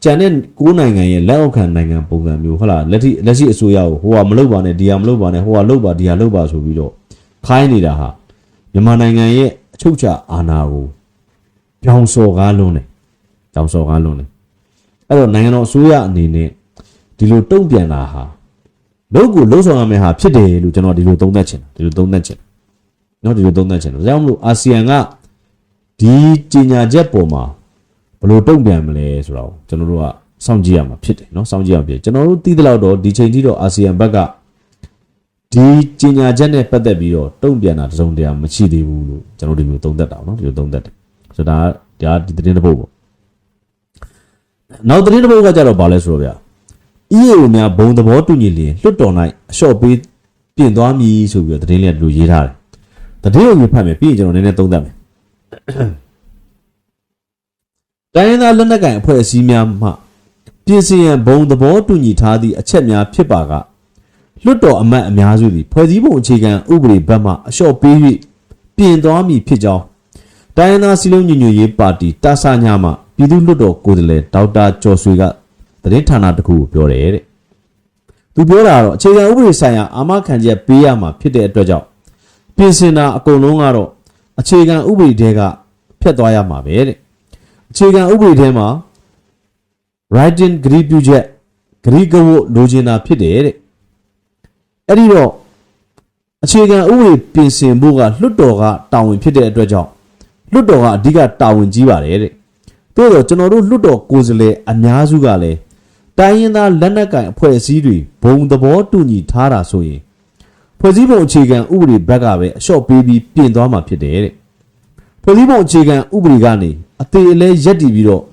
ကျန်တဲ့9နိုင်ငံရဲ့လက်အောက်ခံနိုင်ငံပုံစံမျိုးဟုတ်လားလက်ရှိအစိုးရကိုဟိုကမလုပ်ပါနဲ့ဒီဟာမလုပ်ပါနဲ့ဟိုကလုပ်ပါဒီဟာလုပ်ပါဆိုပြီးတော့ခိုင်းနေတာဟာမြန်မာနိုင်ငံရဲ့အချုပ်အခြာအာဏာကိုပြောင်းစော်ကားလွန်းတယ်အဲ့တော့နိုင်ငံတော်အစိုးရအနေနဲ့ဒီလိုတုံ့ပြန်တာဟာလုပ်ကိုလှုပ်ဆောင်ရမယ့်ဟာဖြစ်တယ်လို့ကျွန်တော်ဒီလိုသုံးသပ်ချင်တယ်ဒါကြောင့်မလို့အာဆီယံကဒီကြေညာချက်ပေါ်မှာဘယ်လိုတုံ့ပြန်မလဲဆိုတော့ကျွန်တော်တို့ကစောင့်ကြည့်ရမှာဖြစ်တယ်เนาะကျွန်တော်တို့သိသလောက်တော့ဒီချိန်ထိတော့အာဆီယံဘက်ကဒီကြေညာချက်နဲ့ပတ်သက်ပြီးတော့တုံ့ပြန်တာတစုံတရာမရှိသေးဘူးလို့ကျွန်တော်ဒီလိုသုံးသပ်တာเนาะဒီလိုသုံးသပ်တယ်ဆိုတော့ဒါဒီသတင်းတစ်ပုဒ်ပေါ့နောက်သတင်းတစ်ပုဒ်ကကြတော့ဗာလဲဆိုတော့ဗျာ EAO များဘုံသဘောတူညီလျင်လွတ်တော်၌အလျှော့ပေးပြင်သွားမည်ဆိုပြီးတော့သတင်းလေးကလူရေးထားတယ်သတင်းကိုဖတ်မယ်ပြီးရင်ကျွန်တော်နည်းနည်းသုံးသပ်မယ်တိုင်းရင်းသားလက်နက်ကိုင်အဖွဲ့အစည်းများမှပြည်စင်ရန်ဘုံသဘောတူညီထားသည့်အချက်များဖြစ်ပါကလွတ်တော်အမတ်အများစုသည်ဖွဲ့စည်းပုံအခြေခံဥပဒေဘက်မှအလျှော့ပေး၍ပြင်သွားမည်ဖြစ်ကြောင်းတိုင်းရင်းသားစည်းလုံးညီညွတ်ရေးပါတီတာဆာညာမှပြည်သူ့လွတ်တော်ကိုယ်စားလှယ်ဒေါက်တာကျော်ဆွေကသတင်းဌာနတစ်ခုကိုပြောတယ်တဲ့သူပြောတာကတော့အခြေခံဥပဒေဆိုင်ရာအာမခံချက်ပေးရမှာဖြစ်တဲ့အတွက်ကြောင့်ပြင်ဆင်တာအကုန်လုံးကတော့အခြေခံဥပဒေထဲကဖျက်သွားရမှာပဲတဲ့အခြေခံဥပဒေထဲမှာ writing ဂရီးပြုချက်ဂရီးကဝတ်လိုချင်တာဖြစ်တယ်တဲ့အဲ့ဒီတော့အခြေခံဥပဒေပြင်ဆင်ဖို့ကလွှတ်တော်ကတာဝန်ဖြစ်တဲ့အတွက်ကြောင့်လွှတ်တော်ကအဓိကတာဝန်ကြီးပါတယ်တဲ့တိုးတော့ကျွန်တော်တို့လွှတ်တော်ကိုယ်စားလှယ်အများစုကလည်းတိုင်းရင်းသားလက်နက်ကိုင်အဖွဲ့အစည်းတွေဘုံသဘောတူညီထားတာဆိုရင် ဖွဲ့စည်းပုံအခြေခံဥပဒေဘက်ကပဲအလျှော့ပေးပြီးပြင်သွားမှာဖြစ်တယ်တဲ့ဖွဲ့စည်းပုံအခြေခံဥပဒေကနေအသေးအလဲရက်တည်ပြီးတော့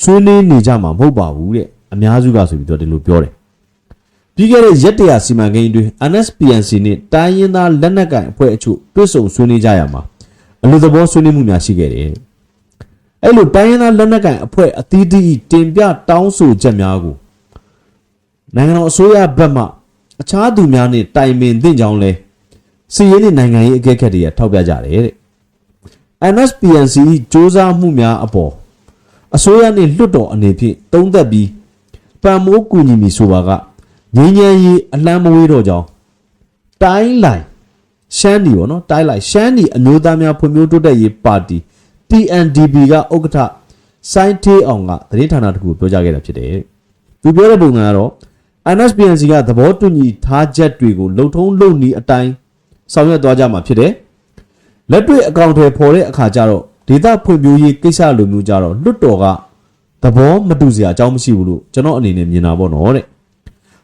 ဆွေးနွေးနေကြမှာမဟုတ်ပါဘူးတဲ့အများစုကဆိုပြီးတော့ဒီလိုပြောတယ်ပြီးခဲ့တဲ့ရက်တရာစီမံကိန်းအတွင်း NSPNC နဲ့တိုင်းရင်းသားလက်နက်ကိုင်အဖွဲ့အချို့တွဲဆုံဆွေးနွေးကြရမှာအလို့သဘောဆွေးနွေးမှုများရှိခဲ့တယ်အဲ့လိုတိုင်းရင်းသားလက်နက်ကိုင်အဖွဲ့အသီးသီးတင်ပြတောင်းဆိုချက်များကိုနိုင်ငံတော်အစိုးရဘက်မှအခြားသူများနဲ့တိုင်ပင်သင့်ကြောင်းလဲစီရေးနဲ့နိုင်ငံရေးအကဲခတ်တွေကထောက်ပြကြတယ်တဲ့ NSPNC စ조사မှုများအပေါ်အစိုးရနဲ့လွှတ်တော်အနေဖြင့်သုံးသပ်ပြီးပံ့ပိုးကူညီမည်ဆိုပါကငြိမ်းချမ်းရေးအလံမဝေးတော့ကြောင်းတိုင်းလိုက်ရှမ်းနီပေါ့နော်တိုင်းလိုက်ရှမ်းနီအမျိုးသားများဖွံ့ဖြိုးတိုးတက်ရေးပါတီ TNDP ကဥက္ကဋ္ဌစိုင်းထေးအောင်ကသတင်းဌာနတစ်ခုပြောကြားခဲ့တာဖြစ်တယ်သူပြောတဲ့ပုံစံကတော့ NSPNC ကသဘောတူညီထားချက်တွေကိုလုံထုံးလုံနည်းအတိုင်းဆောင်ရွက်သွားကြမှာဖြစ်တယ်လက်တွေ့အကောင့်တွေပေါ်တဲ့အခါကျတော့ဒေသဖွံ့ဖြိုးရေးကိစ္စလိုမျိုးကြတော့လွတ်တော်ကသဘောမတူစရာအကြောင်းမရှိဘူးလို့ကျွန်တော်အနေနဲ့မြင်တာပေါ့နော်တဲ့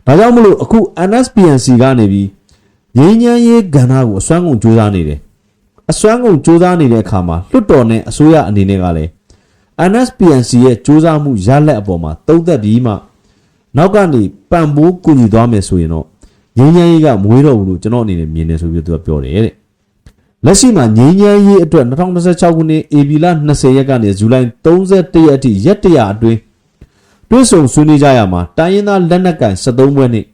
ဒါကြောင့်မလို့အခု NSPNC ကနေပြီးငြိမ်းချမ်းရေးကဏ္ဍကိုအစွမ်းကုန်စူးစမ်းနေတယ်အစွမ်းကုန်စူးစမ်းနေတဲ့အခါမှာလွတ်တော်နဲ့အစိုးရအနေနဲ့ကလည်း NSPNC ရဲ့စူးစမ်းမှုရလက်အပေါ်မှာသုံးသက်ပြီးမှနောက်ကနေပံ့ပိုးကူညီသွားမယ်ဆိုရင်တော့ငြိမ်းချမ်းရေးကမွေးတော့ဘူးလို့ကျွန်တော်အနေနဲ့မြင်နေဆိုပြီးသူကပြောတယ်တဲ့လက်ရှိမှာငြိမ်းချမ်းရေးအတွက်2026ခုနှစ်ဧပြီလ20ရက်ကနေဇူလိုင်31ရက်အထိရက်တရာအတွင်းတွဲဆုံဆွေးနွေးကြရမှာတိုင်းရင်းသားလက်နက်ကိုင်73ဘွဲ့နဲ့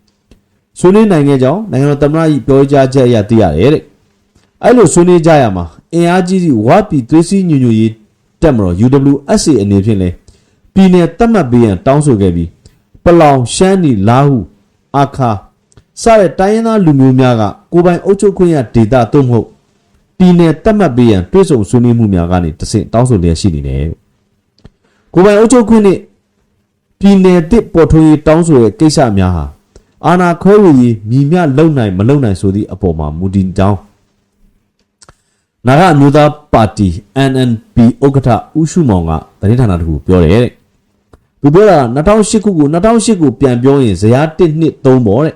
ဆွေးနွေးနိုင်ခဲ့ကြောင်းနိုင်ငံတော်သမ္မတကြီးပြောကြားချက်အရသိရတယ်တဲ့အဲ့လိုဆွေးနွေးကြရမှာအင်အားကြီးဝါပီသွေးစည်းညွညွရေးတက်မတော် UWSA အနေဖြင့်လဲပြည်နယ်တတ်မှတ်ပေးရန်တောင်းဆိုခဲ့ပြီးပလောင်ရှမ်းနီလာဟုအခါစတဲ့တိုင်းရင်းသားလူမျိုးများကကိုယ်ပိုင်အုပ်ချုပ်ခွင့်ရဒေသသို့မဟုတ်ပြည်နယ်တတ်မှတ်ပေးရန်တွဲဆုံဆွေးနွေးမှုများကနေတဆင့်တောင်းဆိုလျက်ရှိနေတယ်ကိုယ်ပိုင်အုပ်ချုပ်ခွင့်နဲ့ပြည်နယ်တစ်ပေါ်ထွန်းရေးတောင်းဆိုတဲ့ကိစ္စများဟာအာဏာခွဲဝေရေးမြည်မြလုံနိုင်မလုံနိုင်ဆိုသည့်အပေါ်မှာမူတည်ကြောင်းနာဂအမျိုးသားပါတီ NNP ဥက္ကဋ္ဌဦးရှုမောင်ကသတင်းဌာနတစ်ခုပြောတယ်တဲ့သူပြောတာ2008ခုကိုပြန်ပြောရင်ဇယား1 2 3ပေါ့တဲ့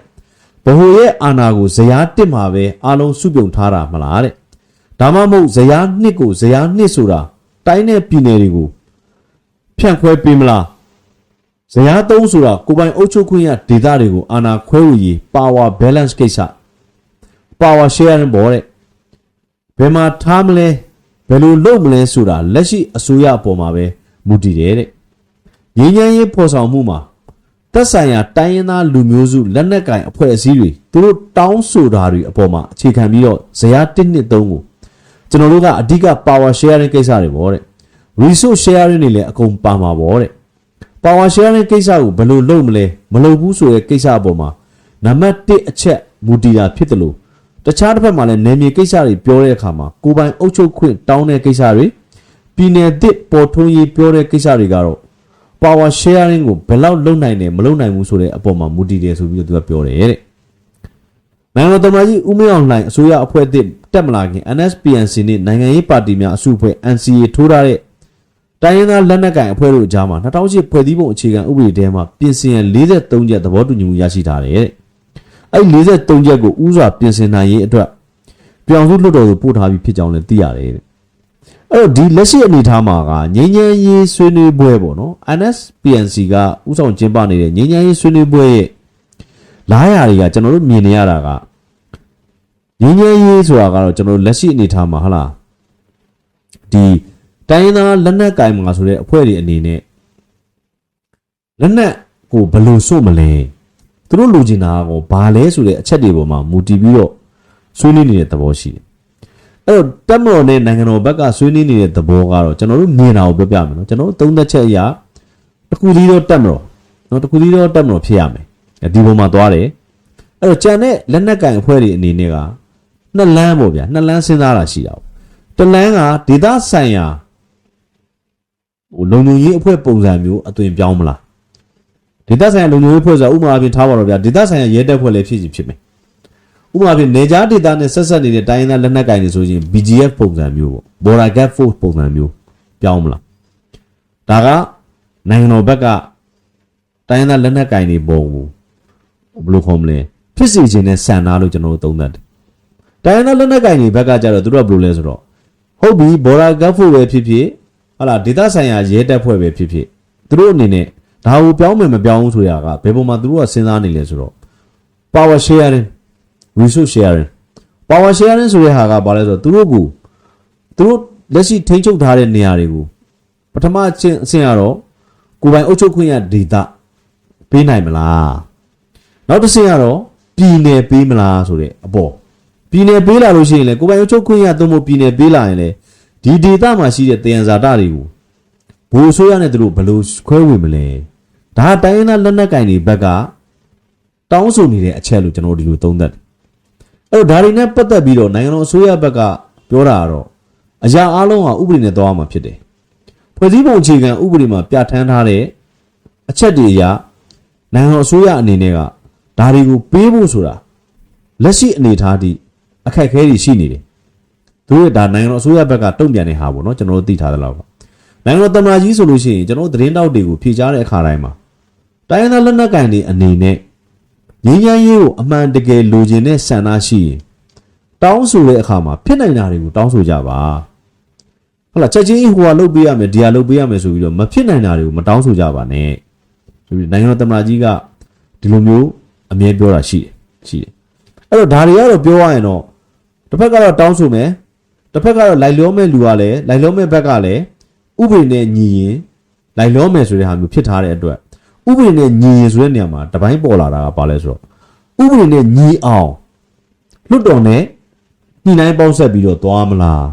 ဘဟိုရဲ့အာဏာကိုဇယား1မှာပဲအားလုံးစုပြုံထားတာမလားတဲ့ဒါမှမဟုတ်ဇယား2ကိုဇယား2ဆိုတာတိုင်းနဲ့ပြည်နယ်တွေကိုဖြန့်ခွဲပေးမလားဇယား3ဆိုတာကိုပိုင်အုပ်ချုပ်ခွင့်ရဒေသတွေကိုအာဏာခွဲဝေရေး power balance ကိစ္စ power sharing ပေါ့တဲ့ဘယ်မှာထားမလဲဘယ်လိုလုပ်မလဲဆိုတာလက်ရှိအစိုးရအပေါ်မှာပဲမူတည်တယ်တဲ့ငြိမ်းချမ်းရေးဖော်ဆောင်မှုမှာသက်ဆိုင်ရာတိုင်းရင်းသားလူမျိုးစုလက်နက်ကိုင်အဖွဲ့အစည်းတွေသူတို့တောင်းဆိုတာတွေအပေါ်မှာအခြေခံပြီးတော့ဇယား1 2 3ကိုကျွန်တော်တို့ကအဓိက power sharing ကိစ္စတွေပေါ့တဲ့ resource sharing တွေလည်းအကုန်ပါမှာပေါ့တဲ့ power sharing ကိစ္စကိုဘယ်လိုလုပ်မလဲမလုပ်ဘူးဆိုတဲ့ကိစ္စအပေါ်မှာနံပါတ်1အချက်မူတည်တာဖြစ်တယ်လို့တခြားတစ်ဖက်မှာလည်းနယ်မြေကိစ္စတွေပြောတဲ့အခါမှာကိုယ်ပိုင်အုပ်ချုပ်ခွင့်တောင်းတဲ့ကိစ္စတွေပြည်နယ်တစ်ပေါ်ထွန်းရေးပြောတဲ့ကိစ္စတွေကတော့ power sharing ကိုဘယ်လောက်လုပ်နိုင်တယ်မလုပ်နိုင်ဘူးဆိုတဲ့အပေါ်မှာမူတည်တယ်ဆိုပြီးတော့သူကပြောတယ်တဲ့နိုင်ငံတော်သမ္မတကြီးဦးမင်းအောင်လှိုင်အစိုးရအဖွဲ့အသစ်တက်မလာခင် NSPNC နဲ့နိုင်ငံရေးပါတီများအစုအဖွဲ့ NCA ထိုးထားတဲ့တိုင်းရင်းသားလက်နက်ကိုင်အဖွဲ့တို့အကြားမှာ2008ဖွဲ့စည်းပုံအခြေခံဥပဒေထဲမှာပြင်ဆင်ရန်43ချက်သဘောတူညီမှုရရှိထားတယ်တဲ့အဲ့43ချက်ကိုဥစွာပြင်ဆင်နိုင်ရေးအတွက်ပြောင်စုလွှတ်တော်ကိုပို့ထားပြီးဖြစ်ကြောင်းလည်းသိရတယ်တဲ့အဲ့တော့ဒီလက်ရှိအနေအထားမှာကငြိမ်းချမ်းရေးဆွေးနွေးပွဲပေါ့နော် NSPNC ကဥဆောင်ကျင်းပနေတဲ့ငြိမ်းချမ်းရေးဆွေးနွေးပွဲရဲ့လားရာတွေကကျွန်တော်တို့မြင်နေရတာကငြိမ်းချမ်းရေးဆိုတာကတော့ကျွန်တော်တို့လက်ရှိအနေအထားမှာဟုတ်လားဒီတိုင်းရင်းသားလက်နက်ကင်မှာဆိုတဲ့အဖွဲ့တွေအနေနဲ့လက်နက်ကိုဘယ်လိုစွန့်မလဲသူတို့လိုချင်တာကိုဘာလဲဆိုတဲ့အချက်တွေပေါ်မှာမူတည်ပြီးတော့ဆွေးနွေးနေတဲ့သဘောရှိတယ်အဲ့တော့တက်မတော်နဲ့နိုင်ငံတော်ဘက်ကဆွေးနွေးနေတဲ့သဘောကတော့ကျွန်တော်တို့မြင်တာကိုပြောပြမယ်နော်ကျွန်တော်တို့သုံးသက်ချက်အရာတစ်ခုသေးတော့တက်မတော်နော်တစ်ခုသေးတော့တက်မတော်ဖြစ်ရမယ်ဒီပုံမှာသွားတယ်အဲ့တော့ကြံတဲ့လက်နက်ကင်အဖွဲ့တွေအနေနဲ့ကနှစ်လမ်းပေါ့ဗျာနှစ်လမ်းစဉ်းစားတာရှိတာတလမ်းကဒေသဆိုင်ရာလုံခြုံရေးအဖွဲ့ပုံစံမျိုးအသွင်ပြောင်းမလားဒေသဆိုင်ရာလုံခြုံရေးအဖွဲ့ဆိုတာဥပမာအပြင်ထားပါတော့ဗျာဒေသဆိုင်ရာရဲတပ်ဖွဲ့လည်းဖြစ်ချင်ဖြစ်မယ်ဥပမာအပြင်နေကြားဒေသနဲ့ဆက်ဆက်နေတဲ့တိုင်းရင်းသားလက်နက်ကိုင်တွေဆိုရင် BGF ပုံစံမျိုးပေါ့ Border Gap Force ပုံစံမျိုးပြောင်းမလားဒါကနိုင်ငံတော်ဘက်ကတိုင်းရင်းသားလက်နက်ကိုင်တွေပုံကိုဘယ်လိုခေါ်မလဲ ဖြစ်စေခြင်းနဲ့ဆန်နာလို့ကျွန်တော်တို့သုံးသပ်တယ်။တိုင်းသားလက်နက်ကင်တွေဘက်ကကြတော့သူတို့ကဘယ်လိုလဲဆိုတော့ဟုတ်ပြီဘော်ဒါဂတ်ဖို့ပဲဖြစ်ဖြစ်ဟာလားဒေတာဆိုင်ရာရဲတပ်ဖွဲ့ပဲဖြစ်ဖြစ်သူတို့အနေနဲ့ဒါကိုပြောင်းမယ်မပြောင်းဘူးဆိုရတာကဘယ်ပုံမှာသူတို့ကစဉ်းစားနေလဲဆိုတော့ power sharing resource sharing power sharing ဆိုတဲ့ဟာကဘာလဲဆိုတော့သူတို့လက်ရှိထိန်းချုပ်ထားတဲ့နေရာတွေကိုပထမအဆင့်ကတော့ကိုယ်ပိုင်အုပ်ချုပ်ခွင့်ရဒေတာပေးနိုင်မလားနောက်တစ်ဆင့်ကတော့ပြည်နယ်ပေးမလားဆိုတဲ့အပေါ်ပြည်နယ်ပေးလာလို့ရှိရင်လေကိုယ်ပိုင်အုပ်ချုပ်ခွင့်ရသို့မဟုတ်ပြည်နယ်ပေးလာရင်လေဒီဒေတာမှာရှိတဲ့တယံဇာတတွေကိုဘိုးဆိုးရနဲ့သူတို့ဘယ်လိုခွဲဝေမလဲဒါတိုင်းရင်းသားလက်နက်ကင်တွေဘက်ကတောင်းဆိုနေတဲ့အချက်လို့ကျွန်တော်ဒီလိုသုံးသပ်တယ်အဲ့တော့ဒါတွေနဲ့ပတ်သက်ပြီးတော့နိုင်ငံတော်အစိုးရဘက်ကပြောတာကတော့အရာအလုံးဟာဥပဒေနဲ့သွားမှာဖြစ်တယ်ဖွဲ့စည်းပုံအခြေခံဥပဒေမှာပြဋ္ဌာန်းထားတဲ့အချက်တွေအရနိုင်ငံတော်အစိုးရအနေနဲ့ကဒါတွေကိုပေးဖို့ဆိုတာလက်ရှိအနေအထားထိအခက်အခဲတွေရှိနေတယ်သူတို့ဒါနိုင်ငံတော်အစိုးရဘက်ကတုံ့ပြန်နေတာပေါ့နော်ကျွန်တော်တို့သိထားသလောက်ပါနိုင်ငံတော်သမ္မတကြီးဆိုလို့ရှိရင်ကျွန်တော်တို့သတင်းတောက်တွေကိုဖြေကြားတဲ့အခါတိုင်းမှာတိုင်းရင်းသားလက်နက်ကိုင်တွေအနေနဲ့ငြိမ်းချမ်းရေးကိုအမှန်တကယ်လိုချင်တဲ့ဆန္ဒရှိရင်တောင်းဆိုတဲ့အခါမှာဖြစ်နိုင်တာတွေကိုတောင်းဆိုကြပါဟုတ်လားချက်ချင်းဟိုဟာလုပ်ပေးရမယ်ဒီဟာလုပ်ပေးရမယ်ဆိုပြီးတော့မဖြစ်နိုင်တာတွေကိုမတောင်းဆိုကြပါနဲ့ဆိုပြီးနိုင်ငံတော်သမ္မတကြီးကဒီလိုမျိုးအမြဲပြောတာရှိတယ်အဲ့တော့ဒါတွေကတော့ပြောရရင်တော့တစ်ဖက်ကတော့တောင်းဆိုမယ်တစ်ဖက်ကတော့လိုက်လောမဲ့လူကလည်းလိုက်လောမဲ့ဘက်ကလည်းဥပဒေနဲ့ညီရင်လိုက်လောမယ်ဆိုတဲ့ဟာမျိုးဖြစ်ထားတဲ့အတွက်ဥပဒေနဲ့ညီရင်ဆိုတဲ့နေရာမှာတပိုင်းပေါ်လာတာကဘာလဲဆိုတော့ဥပဒေနဲ့ညီအောင်လွတ်တော်နဲ့ညှိနှိုင်းပေါင်းဆက်ပြီးတော့သွားမလား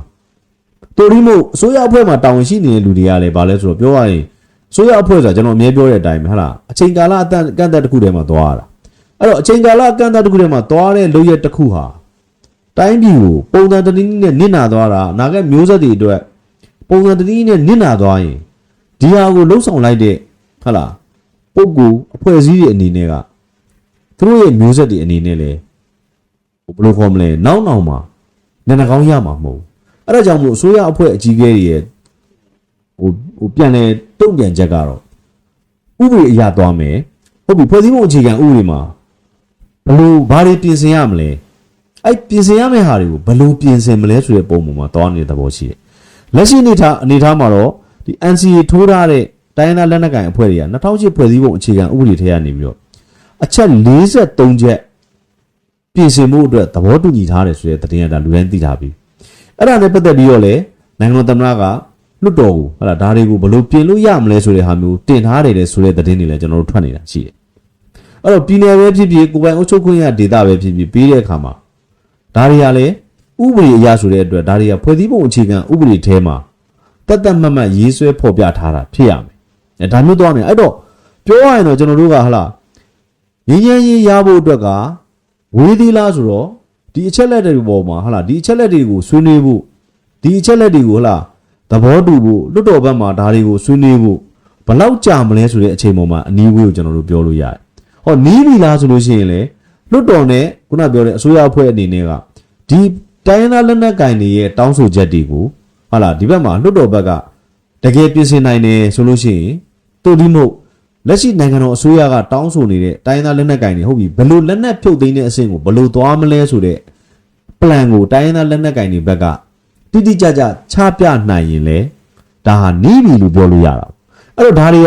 တော်ရီမို့အစိုးရအဖွဲ့မှာတာဝန်ရှိနေတဲ့လူတွေကလည်းဘာလဲဆိုတော့ပြောရရင်အစိုးရအဖွဲ့ဆိုတာကျွန်တော်အမြဲပြောတဲ့အတိုင်းပဲဟုတ်လားအချိန်ကာလအကန့်အသတ်တစ်ခုတည်းမှာသွားရတာအဲ့တော့အချိန်ကာလအကန့်အသတ်တစ်ခုတည်းမှာသွားတဲ့လုပ်ရက်တစ်ခုဟာတိုင်းပြည်ကိုပုံစံတနည်းနဲ့နစ်နာသွားတာအနာဂတ်မျိုးဆက်တွေအတွက်ပုံစံတနည်းနဲ့နစ်နာသွားရင်ဒီဟာကိုလှုပ်ဆောင်လိုက်တဲ့ဟုတ်လားပုဂ္ဂိုလ်အဖွဲ့အစည်းတွေအနေနဲ့ကသူတို့ရဲ့မျိုးဆက်တွေအနေနဲ့လည်းဘယ်လိုခေါ်မလဲနောက်မှာနန္ဒကောင်းရမှာမဟုတ်အဲ့ဒါကြောင့်မို့အစိုးရအဖွဲ့အကြီးအကဲတွေရဲ့ဟိုပြန်လဲတုံ့ပြန်ချက်ကတော့ဥပဒေအရသွားမယ်ဟုတ်ပြီဖွဲ့စည်းပုံအခြေခံဥပဒေမှာဘယ်လိုဘာတွေပြင်ဆင်ရမလဲအဲ့ပြင်ဆင်ရမယ့်ဟာတွေကိုဘယ်လိုပြင်ဆင်မလဲဆိုတဲ့ပုံပေါ်မှာသွားနေတဲ့သဘောရှိတယ်လက်ရှိအနေထားမှာတော့ဒီ NCA ထိုးထားတဲ့တိုင်းဒေသလက်နက်ကိုင်အဖွဲ့တွေက2008ဖွဲ့စည်းပုံအခြေခံဥပဒေထဲကနေပြီးတော့အချက်43ချက်ပြင်ဆင်မှုအတွက်သဘောတူညီထားတယ်ဆိုတဲ့သတင်းကဒါလူတိုင်းသိထားပြီအဲ့ဒါနဲ့ပတ်သက်ပြီးတော့လေနိုင်ငံတော်သမ္မတကလွတ်တော်ကိုဟုတ်လားဒါတွေကိုဘယ်လိုပြင်လို့ရမလဲဆိုတဲ့ဟာမျိုးတင်ထားတယ်ဆိုတဲ့သတင်းတွေလည်းကျွန်တော်တို့ထွက်နေတာရှိတယ်အဲ့တော့ပြည်နယ်ပဲဖြစ်ဖြစ်ကိုယ်ပိုင်အုပ်ချုပ်ခွင့်ရဒေသပဲဖြစ်ဖြစ်ပြီးတဲ့အခါမှာဒါတွေကလည်းဥပဒေအရဆိုတဲ့အတွက်ဒါတွေကဖွဲ့စည်းပုံအခြေခံဥပဒေထဲမှာတတ်မှတ်ရေးဆွဲဖော်ပြထားတာဖြစ်ရမယ်ဒါမျိုးသွားမယ်အဲ့တော့ပြောရရင်တော့ကျွန်တော်တို့ကဟလာငင်းငင်းရေးရဖို့အတွက်ကဝေးသေးလားဆိုတော့ဒီအချက်လက်တွေပေါ်မှာဟလာဒီအချက်လက်တွေကိုဆွေးနွေးဖို့ဒီအချက်လက်တွေကိုဟလာသဘောတူဖို့လွတ်တော်ဘက်မှာဒါတွေကိုဆွေးနွေးဖို့ဘယ်လောက်ကြာမလဲဆိုတဲ့အချိန်ပေါ်မှာအနည်းဝေးကိုကျွန်တော်တို့ပြောလို့ရတယ်ဟောနီးပြီလားဆိုလို့ရှိရင်လေလွတ်တော်နဲ့ခုနပြောတဲ့အစိုးရအဖွဲ့အနေနဲ့ကဒီတိုင်းဒေသလက်နက်ကင်တွေရဲ့တောင်းဆိုချက်တွေကိုဟာလားဒီဘက်မှာလွတ်တော်ဘက်ကတကယ်ပြင်ဆင်နိုင်တယ်ဆိုလို့ရှိရင်တို့ဒီမို့လက်ရှိနိုင်ငံတော်အစိုးရကတောင်းဆိုနေတဲ့တိုင်းဒေသလက်နက်ကင်တွေဟုတ်ပြီဘယ်လိုလက်နက်ဖြုတ်သိမ်းတဲ့အဆင့်ကိုဘယ်လိုသွားမလဲဆိုတဲ့ plan ကိုတိုင်းဒေသလက်နက်ကင်တွေဘက်ကတိတိကျကျချပြနိုင်ရင်လေဒါဟာနီးပြီလို့ပြောလို့ရတာအဲ့တော့ဒါတွေက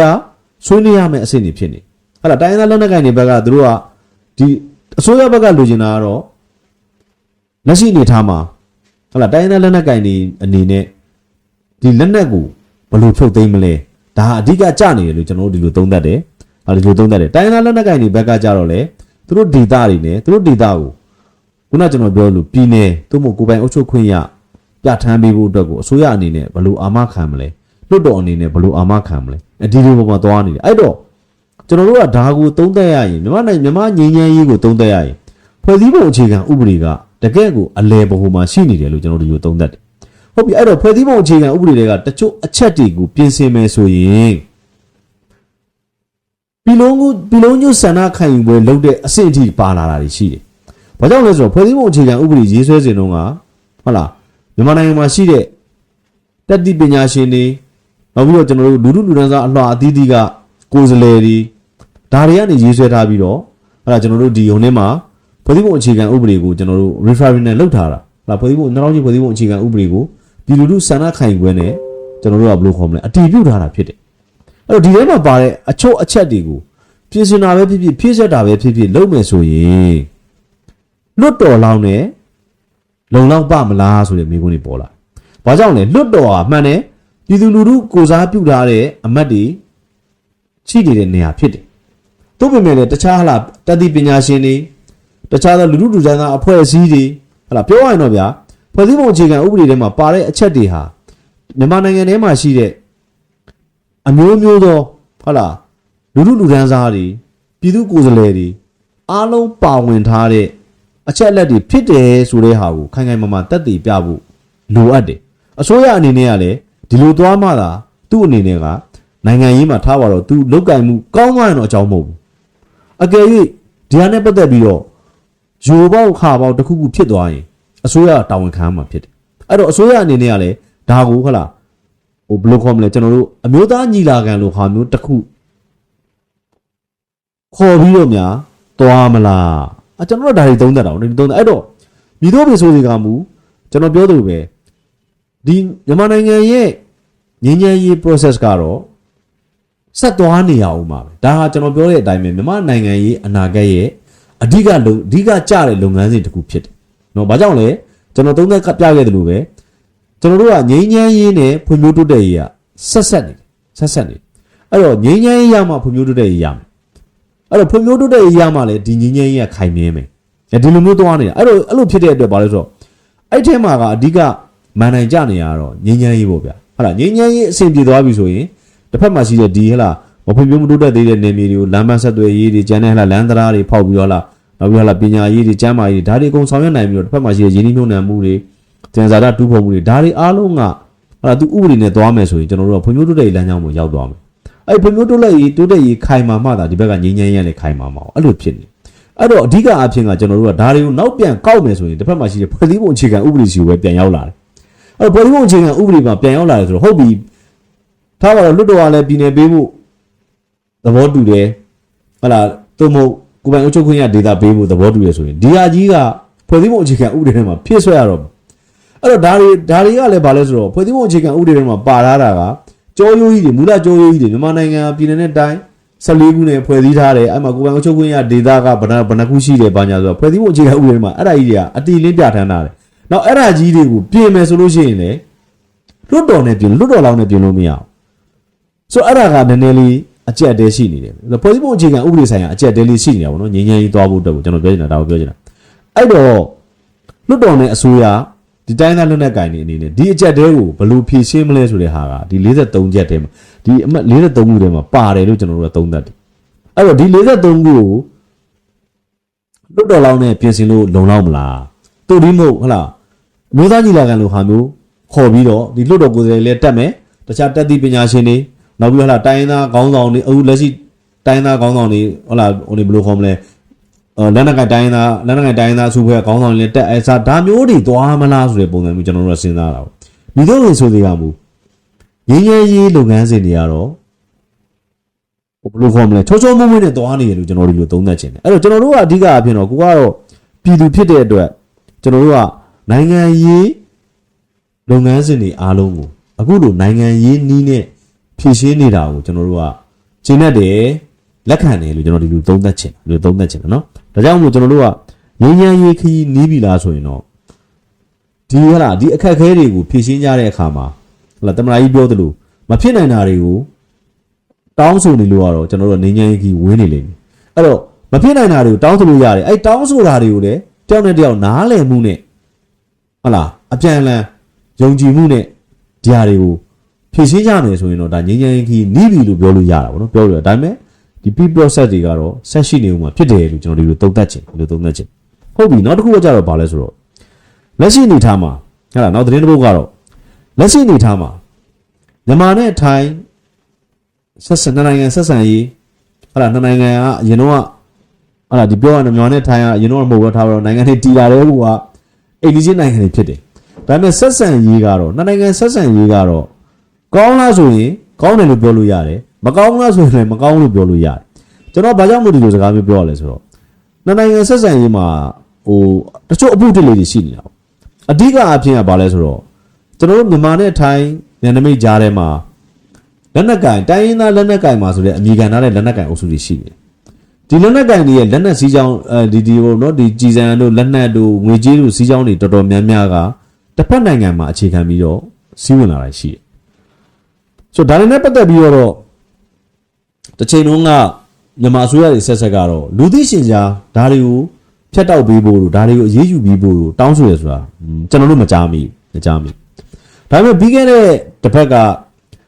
ဆွေးနွေးရမယ့်အဆင့်တွေဖြစ်နေဟာလားတိုင်းဒေသလက်နက်ကင်တွေဘက်ကသူတို့ကဒီအစိုးရဘက်ကလိုချင်တာကတော့လက်ရှိအနေထားမှာဟုတ်လားတိုင်းဒေသလက်နက်ကင်တွေအနေနဲ့ဒီလက်နက်ကိုဘယ်လိုဖြုတ်သိမ်းမလဲဒါအဓိကကြနေတယ်လို့ကျွန်တော်တို့ဒီလိုသုံးသပ်တယ်ဒီလိုသုံးသပ်တယ်တိုင်းဒေသလက်နက်ကင်တွေဘက်ကကြတော့လေသူတို့ဒေတာတွေနဲ့သူတို့ဒေတာကိုခုနကျွန်တော်ပြောလို့ပြည်နယ်သို့မဟုတ်ကိုယ်ပိုင်အုပ်ချုပ်ခွင့်ရပြဋ္ဌာန်းပေးဖို့အတွက်ကိုအစိုးရအနေနဲ့ဘယ်လိုအာမခံမလဲလွတ်တော်အနေနဲ့ဘယ်လိုအာမခံမလဲဒီလိုပုံမှာသွားနေတယ်အဲ့တော့ကျွန်တော်တို့ကဒါကိုသုံးသပ်ရရင်မြန်မာငြိမ်းချမ်းရေးကိုသုံးသပ်ရရင်ဖွဲ့စည်းပုံအခြေခံဥပဒေကတကယ့်ကိုအလဲဘဟုမှာရှိနေတယ်လို့ကျွန်တော်တို့ဒီလိုသုံးသပ်တယ်ဟုတ်ပြီအဲ့တော့ဖွဲ့စည်းပုံအခြေခံဥပဒေတွေကတချို့အချက်တွေကိုပြင်ဆင်မယ်ဆိုရင်ပြည်လုံးကျွဆန္ဒခံယူပွဲလုပ်တဲ့အဆင့်အထိပါလာတာရှိတယ်။ဘာကြောင့်လဲဆိုတော့ဖွဲ့စည်းပုံအခြေခံဥပဒေရေးဆွဲစဉ်တုန်းကဟုတ်လားမြန်မာနိုင်ငံမှာရှိတဲ့တက်တိပညာရှင်တွေနောက်ပြီးတော့ကျွန်တော်တို့လူထုလူတန်းစားအလွှာအသီးသီးကကိုယ်စားလှယ်တွေဒါတွေကနေရေးဆွဲထားပြီးတော့ဟုတ်လားကျွန်တော်တို့ဒီုံထဲမှာ ဖွဲ့စည်းပုံအခြေခံဥပဒေကိုကျွန်တော်တို့ referendum လုပ်ထားတာဟုတ်လားဖွဲ့စည်းပုံနောက်ချင်းဖွဲ့စည်းပုံအခြေခံဥပဒေကိုပြည်လူထုဆန္ဒခံယူပွဲနဲ့ကျွန်တော်တို့ကဘယ်လိုခေါ်မလဲအတည်ပြုထားတာဖြစ်တယ်အဲ့တော့ဒီထဲမှာပါတဲ့အချို့အချက်တွေကိုပြင်ဆင်တာပဲဖြစ်ဖြစ်ဖြည့်ဆွတ်တာပဲဖြစ်ဖြစ်လုပ်မယ်ဆိုရင်လွတ်တော်လောင်းနဲ့လုံလောက်ပါမလားဆိုတဲ့မိကုန်းတွေပေါ်လာ။ဘာကြောင့်လဲလွတ်တော်ဟာမှန်တယ်ပြည်သူလူထုကိုစားပြုထားတဲ့အမတ်တွေရှိနေတဲ့နေရာဖြစ်တယ်။သို့ပေမဲ့လည်းတခြားဟလာတတိပညာရှင်တွေတခြားသောလူထုလူချမ်းသာအဖွဲ့အစည်းတွေဟလာပြောရရင်တော့ဗျာဖွဲ့စည်းပုံအခြေခံဥပဒေထဲမှာပါတဲ့အချက်တွေဟာမြန်မာနိုင်ငံထဲမှာရှိတဲ့အမျိုးမျိုးသောဟလာလူထုလူချမ်းသာတွေပြည်သူကိုယ်စားလှယ်တွေအားလုံးပါဝင်ထားတဲ့အချက်အလက်တွေဖြစ်တယ်ဆိုတဲ့ဟာကိုခိုင်ခိုင်မာမာတက်တည်ပြဖို့လိုအပ်တယ်အစိုးရအနေနဲ့ကလည်းဒီလိုသွားမှသာသူ့အနေနဲ့ကနိုင်ငံရေးမှာထားပါတော့သူလောက်ကင်မှုကောင်းသွားရင်တော့အကြောင်းမဟုတ်ဘူးအကယ်၍ဒီဟာနဲ့ပတ်သက်ပြီးတော့ဂျိုပေါက်ခါပေါက်တစ်ခုခုဖြစ်သွားရင်အစိုးရတာဝန်ခံမှာဖြစ်တယ်အဲ့တော့အစိုးရအနေနဲ့ကလည်းဒါကိုဟုတ်လားဟိုဘယ်လိုခေါ်မလဲကျွန်တော်တို့အမျိုးသားညီလာခံလို့ဟာမျိုးတစ်ခုခေါ်ပြီးတော့များသွားမလားကျွန်တော်တို့ဒါတွေသုံးသပ်တာပေါ့ဒီသုံးသပ်အဲ့တော့မိတို့ပြည်ဆိုစီကမူကျွန်တော်ပြောသလိုပဲဒီမြန်မာနိုင်ငံရဲ့ငြိမ်းချမ်းရေး process ကတော့ဆက်သွားနေရအောင်ပါပဲဒါဟာကျွန်တော်ပြောတဲ့အတိုင်းပဲမြန်မာနိုင်ငံရေးအနာဂတ်ရဲ့အဓိကကြတဲ့လုပ်ငန်းစဉ်တစ်ခုဖြစ်တယ်နော်ဘာကြောင့်လဲကျွန်တော်သုံးသပ်ပြခဲ့တယ်လို့ပဲကျွန်တော်တို့ကငြိမ်းချမ်းရေးနဲ့ဖွံ့ဖြိုးတိုးတက်ရေးကဆက်နေအဲ့တော့ငြိမ်းချမ်းရေးရမှဖွံ့ဖြိုးတိုးတက်ရေးရမယ်အဲ့တော့ဖွံ့ဖြိုးတိုးတက်ရေးရမှလည်းဒီငြိမ်းချမ်းရေးကခိုင်မြဲမယ်ဒီလိုမျိုးသွားနေတာအဲ့လိုဖြစ်တဲ့အတွက်ဘာလဲဆိုတော့အဲ့ထဲမှာကအဓိကမန်နိုင်ကြနေရတော့ငြိမ်းချမ်းရေးပေါ့ဗျာဟုတ်လားငြိမ်းချမ်းရေးအဆင်ပြေသွားပြီဆိုရင်တစ်ဖက်မှာရှိတဲ့ဒီဟလာမဖွံ့ဖြိုးမတိုးတက်သေးတဲ့နေမြေတွေကိုလမ်းမဆက်သွယ်ရေးတွေကျန်တဲ့ဟလာလမ်းတရားတွေဖောက်ပြီးတော့ဟလာနောက်ပြီးဟလာပညာရေးတွေကျန်းမာရေးတွေဒါတွေအကုန်ဆောင်ရွက်နိုင်ပြီးတော့တစ်ဖက်မှာရှိတဲ့ရင်းနှီးမြှုပ်နှံမှုတွေကျန်စာတာတူးဖော်မှုတွေဒါတွေအားလုံးကဟလာသူဥပဒေနဲ့သွားမယ်ဆိုရင်ကျွန်တော်တို့ကဖွံ့ဖြိုးတိုးတက်ရေးလမ်းကြောင်းကိုရောက်သွားမယ်အဲ့ဖွံ့ဖြိုးတိုးတက်ရေးခိုင်မာမှသာဒီဘက်ကငြိမ်းချမ်းရေးနဲ့ခိုင်မာမှာအဲ့လိုဖြစ်နေအဲ့တော့အဓိကအဖြစ်ကကျွန်တော်တို့ကဒါတွေကိုနောက်ပြန်ကောက်မယ်ဆိုရင်တစ်ဖက်မှာရှိတဲ့ဖွဲ့စည်းပုံအခြေခံဥပဒေစီကိုပဲပြန်ရောက်လာတယ်အဲ့တော့ဖွဲ့စည်းပုံအခြေခံဥပဒေမှာပြန်ရောက်လာတယ်ဆိုတော့ဟုတ်ပြီထားပါတော့လွတ်တော်ကလည်းပြည်နယ်ပေးဖို့သဘောတူတယ်ဟုတ်လားသို့မဟုတ်ကိုပိုင်အုပ်ချုပ်ခွင့်ရဒေတာပေးဖို့သဘောတူရဆိုရင်ဒီဟာကြီးကဖွဲ့စည်းပုံအခြေခံဥပဒေထဲမှာဖြည့်ဆွဲရတော့အဲ့တော့ဒါတွေကလည်းဘာလဲဆိုတော့ဖွဲ့စည်းပုံအခြေခံဥပဒေထဲမှာပါထားတာကကြောရိုးကြီးတွေမူလကြောရိုးကြီးတွေမြန်မာနိုင်ငံပြည်နယ်နဲ့တိုင်း14ခုနဲ့ဖွဲ့စည်းထားတယ်အဲ့မှာကိုပိုင်အုပ်ချုပ်ခွင့်ရဒေတာကဘယ်နှခုရှိတယ်ဘာညာဆိုတော့ဖွဲ့စည်းပုံအခြေခံဥပဒေထဲမှာအဲ့ဒါကြီးတွေကအတီလင်းပြဋ္ဌာန်းထားတယ်နောက်အဲ့ဒါကြီးတွေကိုပြင်မယ်ဆိုလို့ရှိရင်လေလွတ်တော်နဲ့ပြင်လွတ်တော်လောင်းနဲ့ပြင်လို့မရအောင်ဆိုတော့အဲ့ဒါကနည်းနည်းလေးအကျက်တဲရှိနေတယ်ဖွဲ့စည်းပုံအခြေခံဥပဒေဆိုင်ရာအကျက်တဲလေးရှိနေတာပေါ့နော်ငြိမ်းချမ်းရေးသွားဖို့အတွက်ကိုကျွန်တော်ပြောချင်တာဒါကိုပြောချင်တာအဲ့တော့လွတ်တော်နဲ့အစိုးရဒီတိုင်းသားလွတ်နဲ့ကင်နေအနေနဲ့ဒီအကျက်တဲကိုဘယ်လိုဖြည့်ရှင်းမလဲဆိုတဲ့ဟာကဒီ43ချက်တဲမှာဒီအမှတ်43ခုထဲမှာပါတယ်လို့ကျွန်တော်တို့ကသုံးသပ်တယ်အဲ့တော့ဒီ43ခုကိုလွတ်တော်လောင်းနဲ့ပြင်ဆင်လို့လုံလောက်မလားတူဒီမဟုတ်ဟလားမျိုးသားညီလာခံလိုဟာမျိုးခေါ်ပြီးတော့ဒီလွတ်တော်ကိုယ်စားလှယ်လည်းတက်မယ်တခြားတက်သည့်ပညာရှင်တွေနောက်ပြီးဟလာတိုင်းသားခေါင်းဆောင်တွေအခုလက်ရှိတိုင်းသားခေါင်းဆောင်တွေဟလာဟိုဘယ်လိုခေါ်မလဲလက်နက်ကတိုင်းသားစုဖွဲ့ခေါင်းဆောင်တွေလည်းတက်အဲစားဒါမျိုးတွေသွားမလားဆိုတဲ့ပုံစံမျိုးကျွန်တော်တို့ကစဉ်းစားတာပေါ့မိတို့ဝင်ဆိုတွေကမူငင်းရဲရေးလုပ်ငန်းစဉ်တွေကတော့ဘယ်လိုခေါ်မလဲချောချောမွေ့မွေ့နဲ့သွားနေတယ်လို့ကျွန်တော်တို့လိုသုံးသပ်ချင်တယ်အဲ့တော့ကျွန်တော်တို့ကအဓိကအဖြစ်တော့ကိုကတော့ပြည်သူဖြစ်တဲ့အတွက်ကျွန်တော်တို့ကနိုင်ငံရေးလုပ်ငန်းစဉ်တွေအားလုံးကိုအခုလိုနိုင်ငံရေးနီးနဲ့ဖြည့်ရှင်းနေတာကိုကျွန်တော်တို့ကရှင်းတတ်တယ်လက်ခံတယ်လို့ကျွန်တော်ဒီလိုသုံးသပ်ချင်တယ်နော်ဒါကြောင့်မို့ကျွန်တော်တို့ကငင်းရန်ရေးခီးနီးပြီလားဆိုရင်တော့ဒီဟလာဒီအခက်အခဲတွေကိုဖြည့်ရှင်းကြတဲ့အခါမှာဟလာတမနာကြီးပြောသလိုမဖြစ်နိုင်တာတွေကိုတောင်းဆိုနေလို့ကတော့ကျွန်တော်တို့ငင်းရန်ရေးခီးဝင်းနေလိမ့်မယ်အဲ့တော့မဖြစ်နိုင်တာတွေကိုတောင်းဆိုလို့ရတယ်အဲ့တောင်းဆိုတာတွေကိုလည်းတယောက်နဲ့တယောက်နားလည်မှုနဲ့ဟလာအပြန်အလှန်ယုံကြည်မှုနဲ့ဒီဟာတွေကိုဖြည့်ရှင်းကြမယ်ဆိုရင်တော့ဒါငြိမ်းချမ်းရေးကြီးနီးပြီလို့ပြောလို့ရတာပေါ့နော်ပြောလို့ရဒါပေမဲ့ဒီ P process တွေကတော့ဆက်ရှိနေဦးမှာဖြစ်တယ်လို့ကျွန်တော်ဒီလိုသုံးသပ်ချင်ဟုတ်ပြီနောက်တစ်ခုကကြတော့ဘာလဲဆိုတော့လက်ရှိအနေထားမှာဟဲ့လားနောက်သတင်းတစ်ပုဒ်ကတော့လက်ရှိအနေထားမှာမြန်မာနဲ့ထိုင်းဆက်ဆံနိုင်ငံဆက်ဆံရေးဟဲ့လားနှစ်နိုင်ငံကအရင်တော့ဟဲ့လားဒီပြောရတဲ့မြန်မာနဲ့ထိုင်းကအရင်တော့မဟုတ်တော့ထားတော့နိုင်ငံတွေတည်လာတဲ့ကူကအိန္ဒိယနိုင်ငံတွေဖြစ်တယ်ဒါပေမဲ့ဆက်ဆံရေးကတော့နှစ်နိုင်ငံဆက်ဆံရေးကတော့ကောင်းလားဆိုရင်ကောင်းတယ်လို့ပြောလို့ရတယ်မကောင်းလားဆိုရင်လည်းမကောင်းလို့ပြောလို့ရတယ်ကျွန်တော်ဘာကြောင့်မို့ဒီလိုစကားမျိုးပြောရလဲဆိုတော့ နှစ်နိုင်ငံဆက်ဆံရေးမှာဟိုတချို့အမှုတွေလေးတွေရှိနေတာအဓိကအဖြစ်ကဘာလဲဆိုတော့ကျွန်တော်တို့မြန်မာနဲ့ထိုင်းနယ်နိမိတ်ကြားထဲမှာလက်နက်ကင်တိုင်းရင်းသားလက်နက်ကင်မှာဆိုတဲ့အမိခံထားတဲ့လက်နက်ကင်အုပ်စုတွေရှိတယ်ဒီလက်နက်ကင်တွေရဲ့လက်နက်စီးကြောင်းဒီဟိုနော်ဒီကြည်စံတို့လက်နက်တို့ငွေကြေးတို့စီးကြောင်းတွေတော်တော်များများကတစ်ဖက်နိုင်ငံမှာအခြေခံပြီးတော့စီးဝင်လာတာရှိတယ်ဆိုတော့ဒါနဲ့ပတ်သက်ပြီးတော့တစ်ချိန်လုံးကမြန်မာအစိုးရတွေဆက်ဆက်ကတော့လူသိရှင်ကြားဒါတွေကိုဖျက်တောက်ပေးဖို့တို့ဒါတွေကိုအရေးယူပြီးဖို့တို့တောင်းဆိုရဆိုတာကျွန်တော်တို့မကြားမိဒါပေမဲ့ပြီးခဲ့တဲ့တစ်ဖက်က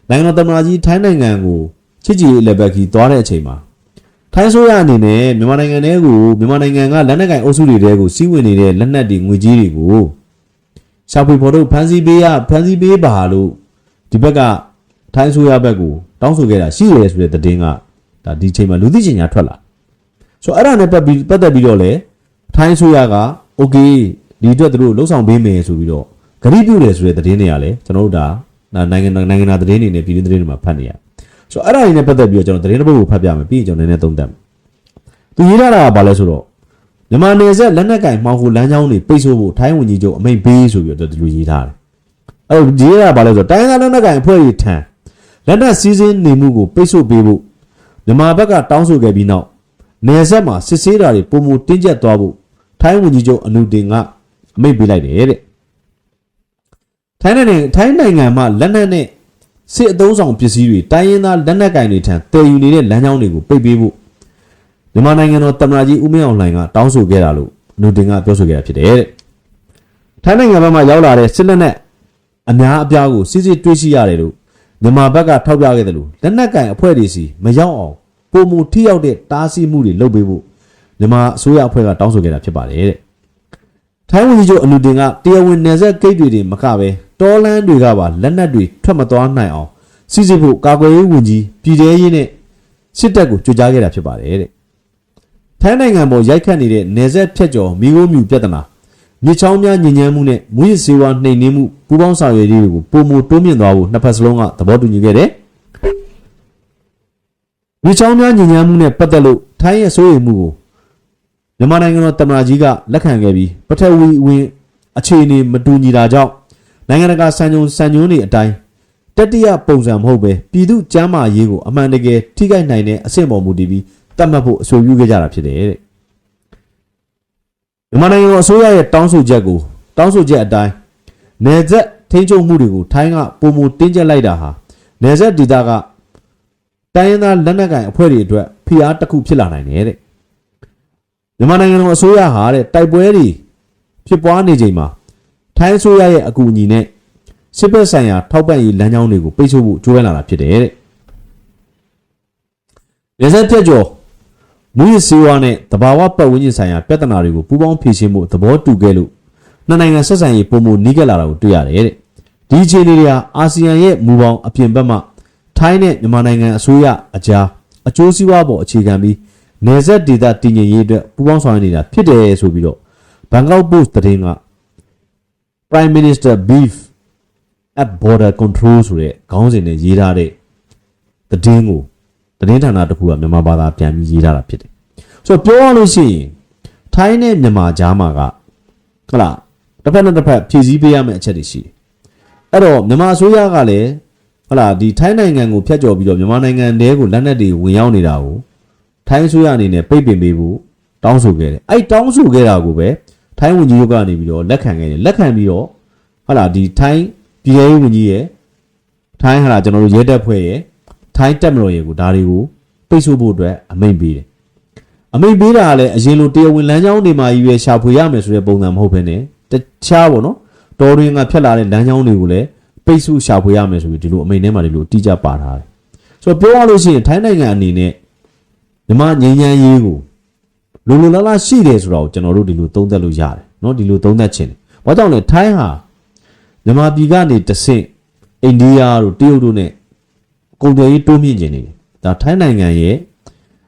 နိုင်ငံတော်သမ္မတကြီးထိုင်းနိုင်ငံကိုချစ်ကြည်ရေးလက်ဘက်ကြီးသွားတဲ့အချိန်မှာထိုင်းဆိုရအနေနဲ့မြန်မာနိုင်ငံထဲကိုမြန်မာနိုင်ငံကလက်နက်ကင်အုပ်စုတွေတဲကိုစီးဝင်နေတဲ့လက်နက်တွေငွေကြေးတွေကိုရှာဖွေဖော်ထုတ်ဖမ်းဆီးပေးပါလို့ဒီဘက်ကထိုင်းဆိုရဘက်ကိုတောင်းဆိုခဲ့တာရှိတယ်ဆိုတဲ့သတင်းကဒါဒီချိန်မှာလူသိရှင်ကြားထွက်လာဆိုတော့အဲ့ဒါနဲ့ပတ်သက်ပြီးတော့လေထိုင်းဆိုရကโอเคဒီအတွက်သူတို့လှုပ်ဆောင်ပေးမယ်ဆိုပြီးတော့ဂရုပြုတယ်ဆိုတဲ့သတင်းတွေကလည်းကျွန်တော်တို့ဒါနိုင်ငံသားသတင်းတွေနဲ့ပြည်တွင်းသတင်းတွေမှာဖတ်နေရဆိုတော့အဲ့ဒါတွေနဲ့ပတ်သက်ပြီးတော့ကျွန်တော်သတင်းတစ်ပုဒ်ကိုဖတ်ပြမယ်ပြီးရင်ကျွန်တော်နည်းနည်းသုံးသပ်မယ်သူရေးထားတာကဘာလဲဆိုတော့မြန်မာနယ်စပ်လက်နက်ကင်မှောင်ခိုလမ်းကြောင်းတွေပိတ်ဆို့ဖို့ထိုင်းဝန်ကြီးချုပ်အမိန့်ပေးဆိုပြီးတော့ဒီလိုရေးထားတယ်အဲ့တော့ဒီရေးတာကဘာလဲဆိုတော့တိုင်းသားလက်နက်ကင်အဖွဲ့တွေထံလက်နက်စီးဆင်းနေမှုကိုပိတ်ဆို့ပေးဖို့မြန်မာဘက်ကတောင်းဆိုခဲ့ပြီးနောက်နယ်စပ်မှာစစ်ဆေးတာတွေပုံမတင်းကျပ်သွားဖို့ထိုင်းဝန်ကြီးချုပ်အနုတင်ကအမိန့်ပေးလိုက်တယ်တဲ့ထိုင်းနိုင်ငံမှာလက်နက်နဲ့စစ်အသုံးဆောင်ပစ္စည်းတွေတိုင်းရင်းသားလက်နက်ကင်တွေထံတည်ယူနေတဲ့လမ်းကြောင်းတွေကိုပိတ်ပေးဖို့မြန်မာနိုင်ငံတော်သမ္မတကြီးဦးမင်းအောင်လှိုင်ကတောင်းဆိုခဲ့တာလို့အနုတင်ကပြောဆိုခဲ့တာဖြစ်တယ်တဲ့ထိုင်းနိုင်ငံဘက်မှာရောက်လာတဲ့စစ်လက်နက်အများအပြားကိုစစ်စစ်တွေ့ရှိရတယ်လို့မြန်မာဘက်ကထောက်ပြခဲ့တယ်လို့လက်နက်ကင်အဖွဲ့တွေစီမရောက်အောင်ပုံမူထိရောက်တဲ့တားဆီးမှုတွေလုပ်ပေးဖို့မြန်မာအစိုးရအဖွဲ့ကတောင်းဆိုခဲ့တာဖြစ်ပါတယ်တဲ့ထိုင်းဝန်ကြီးချုပ်အနုတင်ကတရားဝင်နယ်စပ်ဂိတ်တွေမကပဲတောလန်းတွေကပါလက်နက်တွေထွက်မသွားနိုင်အောင်စီစစ်ဖို့ကာကွယ်ရေးဝန်ကြီးပြည်ထရေးနဲ့စစ်တပ်ကိုကြိုးကြားခဲ့တာဖြစ်ပါတယ်တဲ့ထိုင်းနိုင်ငံပေါ်ရိုက်ခတ်နေတဲ့နယ်စပ်ဖြတ်ကျော်မိခိုးမြူပြဿနာမြေချောင်းများညဉ့်ညမ်းမှုနဲ့မူရစ်စေဝါနှိမ်နင်းမှုပူးပေါင်းဆောင်ရွက်ရေးတွေကိုပုံမတိုးမြင့်သွားဖို့နှစ်ဖက်စလုံးကသဘောတူညီခဲ့တယ်မြေချောင်းများညဉ့်ညမ်းမှုနဲ့ပတ်သက်လို့ထိုင်းရဲ့စိုးရိမ်မှုကိုမြန်မာနိုင်ငံတော်သမ္မတကြီးကလက်ခံခဲ့ပြီးပထဝီဝင်အခြေအနေမတူညီတာကြောင့်နိုင်ငံတကာစံညွှန်းတွေအတိုင်းတတိယပုံစံမဟုတ်ပဲပြည်သူ့ကျန်းမာရေးကိုအမှန်တကယ်ထိခိုက်နိုင်တဲ့အဆင့်ပေါ်မူတည်ပြီးတတ်မှတ်ဖို့အဆိုပြုခဲ့ကြတာဖြစ်တယ်တဲ့မြန်မာနိုင်ငံအစိုးရရဲ့တောင်းဆိုချက်အတိုင်းနယ်စပ်ထိန်းချုပ်မှုတွေကိုထိုင်းကပုံမတင်းကျပ်လိုက်တာဟာနယ်စပ်ဒေသကတိုင်းရင်းသားလက်နက်ကိုင်အဖွဲ့တွေအတွက်ဖိအားတစ်ခုဖြစ်လာနိုင်တယ်တဲ့မြန်မာနိုင်ငံတော်အစိုးရဟာတဲ့တိုက်ပွဲတွေဖြစ်ပွားနေချိန်မှာထိုင်းအစိုးရရဲ့အကူအညီနဲ့စစ်ဘက်ဆိုင်ရာထောက်ပံ့ရေးလမ်းကြောင်းတွေကိုပိတ်ဆို့ဖို့ကြိုးပမ်းလာတာဖြစ်တယ်တဲ့။နယ်စပ်ဖြတ်ကျော်မူရစ်စေဝါနဲ့တဘာဝပတ်ဝန်းကျင်ဆိုင်ရာပြဿနာတွေကိုပူးပေါင်းဖြေရှင်းဖို့သဘောတူခဲ့လို့နှစ်နိုင်ငံဆက်ဆံရေးပုံမနီးကပ်လာတာကိုတွေ့ရတယ်တဲ့။ဒီအခြေအနေတွေဟာအာဆီယံရဲ့မူပေါင်းအပြင်ဘက်မှထိုင်းနဲ့မြန်မာနိုင်ငံအစိုးရအကြားအကျိုးစီးပွားပေါ်အခြေခံပြီးနယ်စပ်ဒေသတည်ငြိမ်ရေးအတွက်ပူးပေါင်းဆောင်ရွက်နေတာဖြစ်တယ်ဆိုပြီးတော့ဘန်ကောက်ပို့စ်သတင်းက Prime Minister Beef at Border Control ဆိုတဲ့ခေါင်းစဉ်နဲ့ရေးထားတဲ့သတင်းဌာနတစ်ခုကမြန်မာဘာသာပြန်ပြီးရေးထားတာဖြစ်တယ်။ဆိုတော့ပြောရလို့ရှိရင်ထိုင်းနဲ့မြန်မာကြားမှာကဟုတ်လားတစ်ဖက်နဲ့တစ်ဖက်ဖြည့်ဆည်းပေးရမယ့်အချက်တွေရှိတယ်။အဲ့တော့မြန်မာအစိုးရကလည်းဟုတ်လားဒီထိုင်းနိုင်ငံကိုဖျက်ကျော်ပြီးတော့မြန်မာနိုင်ငံထဲကိုလက်နက်တွေဝင်ရောက်နေတာကိုထိုင်းအစိုးရအနေနဲ့ပိတ်ပင်ပေးဖို့တောင်းဆိုခဲ့တယ်။အဲ့တောင်းဆိုခဲ့တာကိုပဲထိုင်းဝန်ကြီးချုပ်ကနေပြီးတော့လက်ခံခဲ့တယ်။လက်ခံပြီးတော့ဟုတ်လားဒီထိုင်းပြည်ထောင်စုဝန်ကြီးရဲ့ထိုင်းဟာကျွန်တော်တို့ရဲတပ်ဖွဲ့ရဲ့ထိုင်းတပ်မတော်ရဲ့ကိုဒါတွေကိုပိတ်ဆို့ဖို့အတွက်အမိန့်ပေးတယ်အမိန့်ပေးတာကလည်းအရင်လိုတရားဝင်လမ်းကြောင်းတွေမှာရွေးရှာဖွေရမယ်ဆိုတဲ့ပုံစံမဟုတ်ဘဲနဲ့တခြားပေါ့နော်တော်တွင်ကဖြတ်လာတဲ့လမ်းကြောင်းတွေကိုလည်းပိတ်ဆို့ရှာဖွေရမယ်ဆိုပြီးဒီလိုအမိန့်ထဲမှာဒီလိုတိကျပါထားတယ်ဆိုတော့ပြောရလို့ရှိရင်ထိုင်းနိုင်ငံအနေနဲ့မြန်မာငြိမ်းချမ်းရေးကိုလိုလိုလားလားရှိတယ်ဆိုတော့ကျွန်တော်တို့ဒီလိုသုံးသပ်လို့ရတယ်နော်ဒီလိုသုံးသပ်ခြင်းဘာကြောင့်လဲထိုင်းဟာမြန်မာပြည်ကနေတဆင့်အိန္ဒိယတို့တရုတ်တို့နဲ့ကုန်သွယ်ရေးတိုးမြင့်ခြင်းနေတယ်ဒါထိုင်းနိုင်ငံရဲ့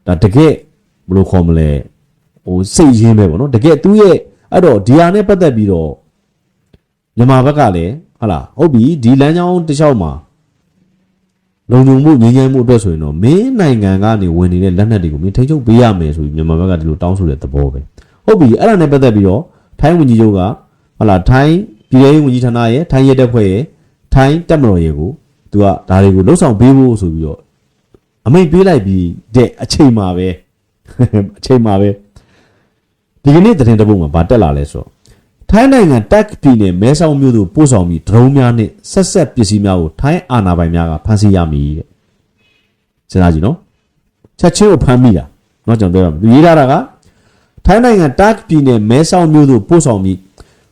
ဒါတကယ်ဘယ်လိုခေါ်မလဲဟိုစိတ်ရင်းပဲပေါ့နော်တကယ်သူ့ရဲ့အဲ့တော့ဒီဟာနဲ့ပတ်သက်ပြီးတော့မြန်မာဘက်ကလည်းဟုတ်လားဟုတ်ပြီဒီလမ်းကြောင်းတစ်လျှောက်မှာ လုံခြုံမှုငြိမ်းချမ်းမှုအတွက်ဆိုရင်တော့မင်းနိုင်ငံကနေဝင်နေတဲ့လက်နက်တွေကိုမင်းထိန်းချုပ်ပေးရမယ်ဆိုပြီးမြန်မာဘက်ကဒီလိုတောင်းဆိုတဲ့သဘောပဲဟုတ်ပြီအဲ့ဒါနဲ့ပတ်သက်ပြီးတော့ထိုင်းဝန်ကြီးချုပ်ကဟုတ်လားထိုင်းပြည်ထောင်စုဝန်ကြီးဌာနရဲ့ထိုင်းရဲတပ်ဖွဲ့ရဲ့ထိုင်းတပ်မတော်ရဲ့ကိုသူကဒါတွေကိုလှုပ်ဆောင်ပေးဖို့ဆိုပြီးတော့အမိန့်ပေးလိုက်ပြီးတဲ့အချိန်မှာပဲဒီကနေ့သတင်းတစ်ပုဒ်မှာဗာတက်လာလဲဆိုတော့ထိုင်းနိုင်ငံတက်ပြည်နယ်မဲဆောက်မြို့သို့ပို့ဆောင်ပြီးဒရုန်းများနဲ့ဆက်ပစ္စည်းများကိုထိုင်းအာဏာပိုင်များကဖမ်းဆီးရမည်တဲ့စဉ်းစားကြည့်နော်ချက်ချင်းကိုဖမ်းမိတာနော်ကျွန်တော်ပြောရေးထားတာကထိုင်းနိုင်ငံတက်ပြည်နယ်မဲဆောက်မြို့သို့ပို့ဆောင်ပြီ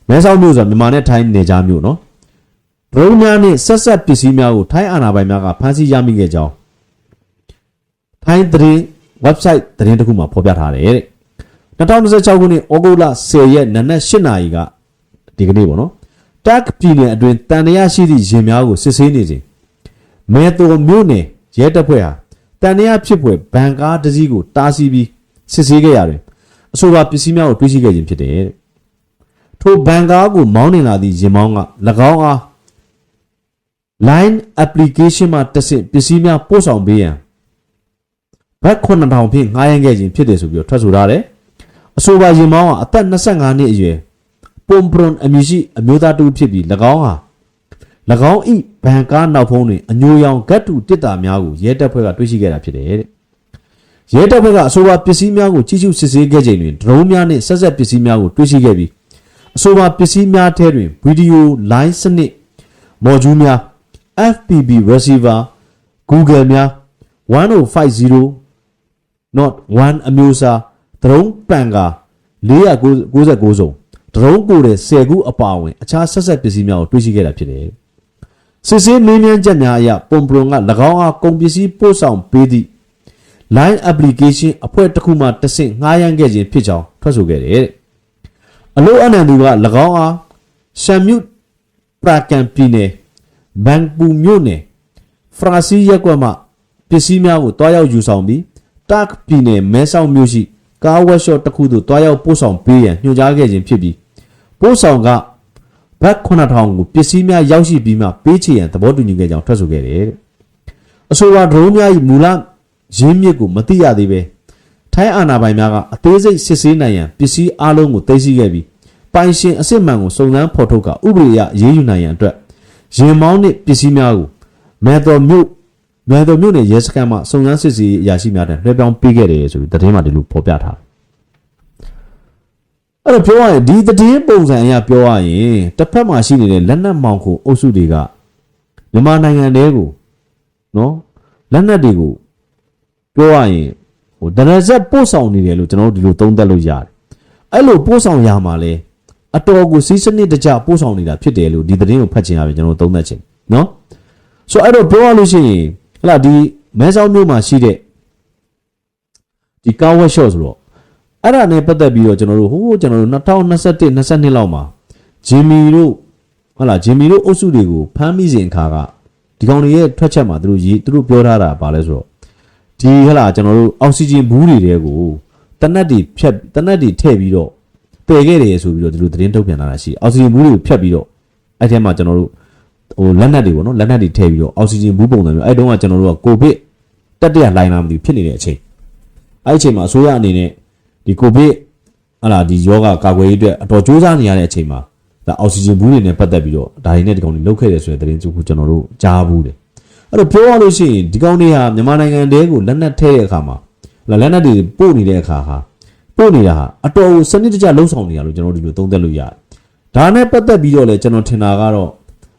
းမဲဆောက်မြို့ဆိုတာမြန်မာနဲ့ထိုင်းနယ်ခြားမြို့နော်ဒရုန်းများနဲ့ဆက်ပစ္စည်းများကိုထိုင်းအာဏာပိုင်များကဖမ်းဆီးရမိခဲ့ကြောင်းထိုင်းသတင်း website သတင်းတစ်ခုမှာဖော်ပြထားတယ်တဲ့2026ခုနှစ်ဩဂုတ်လ10ရက်နနက်8နာရီကဒီကနေ့ပေါ့နော်တက်ပြည်နယ်အတွင်းတန်တရားရှိသည့်ရင်များကိုစစ်ဆေးနေစဉ်မဲတော်မြို့နယ်ရဲတပ်ဖွဲ့ဟာတန်တရားဖြစ်ပွယ်ဘန်ကားတစ်စီးကိုတားဆီးပြီးစစ်ဆေးခဲ့ရတယ်အဆိုပါပစ္စည်းများကိုတွေ့ရှိခဲ့ခြင်းဖြစ်တယ်တဲ့ထိုဘန်ကားကိုမောင်းနေလာသည့်ရင်မောင်းက၎င်းအား line application မှာတက်ဆင့်ပစ္စည်းများပို့ဆောင်ပေးရန်ဘတ်9000ဖြင့်ငှားရမ်းခဲ့ခြင်းဖြစ်တယ်ဆိုပြီးထွက်ဆိုထားတယ်အဆိုပါရင်မောင်းကအသက်25နှစ်အရွယ်ပွန်ပရွန်အမည်ရှိအမျိုးသားတူဖြစ်ပြီး၎င်းဤဘန်ကားနောက်ဖုံးတွင်အညိုရောင်ဂတ်တူတစ်တာများကိုရဲတပ်ဖွဲ့ကတွေ့ရှိခဲ့တာဖြစ်တယ်တဲ့ရဲတပ်ဖွဲ့ကအဆိုပါပစ္စည်းများကိုကြီးစုစစ်ဆေးခဲ့ချိန်တွင်ဒရုန်းများနှင့်ဆက်ပစ္စည်းများကိုတွေ့ရှိခဲ့ပြီးအဆိုပါပစ္စည်းများထဲတွင်ဗီဒီယိုလိုင်းစနစ်မော်ဂျူးများ FPV receiver Google များ1050 not 1အမျိုးအစားဒရုန်းပန်ကာ499စုံဒရုန်းကိုတဲ့10ခုအပါအဝင်အခြားဆက်ပစ္စည်းများကိုတွေ့ရှိခဲ့တာဖြစ်တယ်စစ်ဆေးမင်းမြန်းချက်များအရပွန်ပရွန်က၎င်းအားကုန်ပစ္စည်းပို့ဆောင်ပေးသည့် line application အဖွဲ့တစ်ခုမှတဆင့်ငှားရမ်းခဲ့ခြင်းဖြစ်ကြောင်းထွက်ဆိုခဲ့တယ်အလို့အနန္တူက၎င်းအားရှမ်မြူပရာကန်ပြည်နယ်ဘန်ပူမြို့နယ်ဖရာစီရက်ကွက်မှပစ္စည်းများကိုတွားရောက်ယူဆောင်ပြီးတက်ပြည်နယ်မဲဆောက်မြို့ရှိကားဝက်ရှော့တစ်ခုသို့တွားရောက်ပို့ဆောင်ပေးရန်ညွှန်ကြားခဲ့ခြင်းဖြစ်ပြီးပို့ဆောင်ကဘတ်9000ကိုပစ္စည်းများရောက်ရှိပြီးမှပေးချေရန်သဘောတူညီခဲ့ကြောင်းထွက်ဆိုခဲ့တယ်တဲ့အဆိုပါဒရုန်းများ၏မူလရင်းမြစ်ကိုမသိရသေးပဲထိုင်းအာဏာပိုင်များကအသေးစိတ်စစ်ဆေးနိုင်ရန်ပစ္စည်းအလုံးကိုသိသိခဲ့ပြီးပိုင်ရှင်အစ်စ်မှန်ကိုစုံစမ်းဖော်ထုတ်ကဥပဒေအရရေးယူနိုင်ရန်အတွက်ရင်မောင်းနှင့်ပစ္စည်းများကိုမဲတော်မြို့နယ်ရဲစခန်းမှစုံစမ်းစစ်ဆေးအရာရှိများထံလွှဲပြောင်းပေးခဲ့တယ်ဆိုပြီးသတင်းမှာဒီလိုဖော်ပြထားအဲ့တော့ပြောရရင်ဒီသတင်းပုံစံအရပြောရရင်တစ်ဖက်မှာရှိနေတဲ့လက်နက်မောင်ခိုအုပ်စုတွေကမြန်မာနိုင်ငံတဲကိုနော်လက်နက်တွေကိုပြောရရင်ဒရဇက်ပို့ဆောင်နေတယ်လို့ကျွန်တော်တို့ဒီလိုသုံးသပ်လို့ရတယ်အဲ့လိုပို့ဆောင်ရမှာလဲအတော်ကိုစီးစနစ်တကျပို့ဆောင်နေတာဖြစ်တယ်လို့ဒီသတင်းကိုဖတ်ချင်ရပြီကျွန်တော်တို့သုံးသပ်ချင်နော်ဆိုအဲ့တော့ပြောရလို့ရှိရင်ဟလာဒီမဲဆောက်မြို့မှာရှိတဲ့ဒီကားဝက်ရှော့ဆိုတော့အဲ့ဒါနဲ့ပတ်သက်ပြီးတော့ကျွန်တော်တို့2021 22လောက်မှာဂျင်မီတို့ဟလာဂျင်မီတို့အုပ်စုတွေကိုဖမ်းမိစဉ်အခါကဒီကောင်တွေရဲ့ထွက်ချက်မှာသူတို့ပြောထားတာပါလဲဆိုတော့ဒီဟလာကျွန်တော်တို့အောက်ဆီဂျင်ဘူးတွေတဲကိုတနက်တွေထည့်ပြီးတော့ပယ်ခဲ့တယ်ဆိုပြီးတော့ဒီလိုသတင်းထုတ်ပြန်လာတာရှိအောက်ဆီဂျင်ဘူးတွေကိုဖြတ်ပြီးတော့အဲ့ထဲမှာကျွန်တော်တို့လက်နက်တွေပေါ့နော်လက်နက်တွေထည့်ပြီးတော့အောက်ဆီဂျင်ဘူးပုံစံမျိုးအဲ့တုန်းကကျွန်တော်တို့ကကိုဗစ်တက်တရလိုင်းလာမသိဖြစ်နေတဲ့အချိန်အဲ့အချိန်မှာအစိုးရအနေနဲ့ဒီကိုဗစ်ဟလာဒီယောဂကာကွယ်ရေးအတွက်အတော်စူးစမ်းနေရတဲ့အချိန်မှာဒါအောက်ဆီဂျင်ဘူးတွေနဲ့ပတ်သက်ပြီးတော့ဒါတွေနဲ့ဒီကောင်တွေလုတ်ခဲ့တယ်ဆိုတဲ့သတင်းစုကျွန်တော်တို့ကြားဘူးတယ်အဲ့တော့ပြောရလို့ရှိရင်ဒီကောင်တွေဟာမြန်မာနိုင်ငံတဲကိုလက်နက်ထည့်တဲ့အခါမှာလက်နက်တွေပို့နေတဲ့အခါဟာပို့နေတာဟာအတော်ကိုစနစ်တကျလှုပ်ဆောင်နေရလို့ကျွန်တော်တို့ဒီလိုသုံးသပ်လို့ရတယ်ဒါနဲ့ပတ်သက်ပြီးတော့လည်းကျွန်တော်ထင်တာကတော့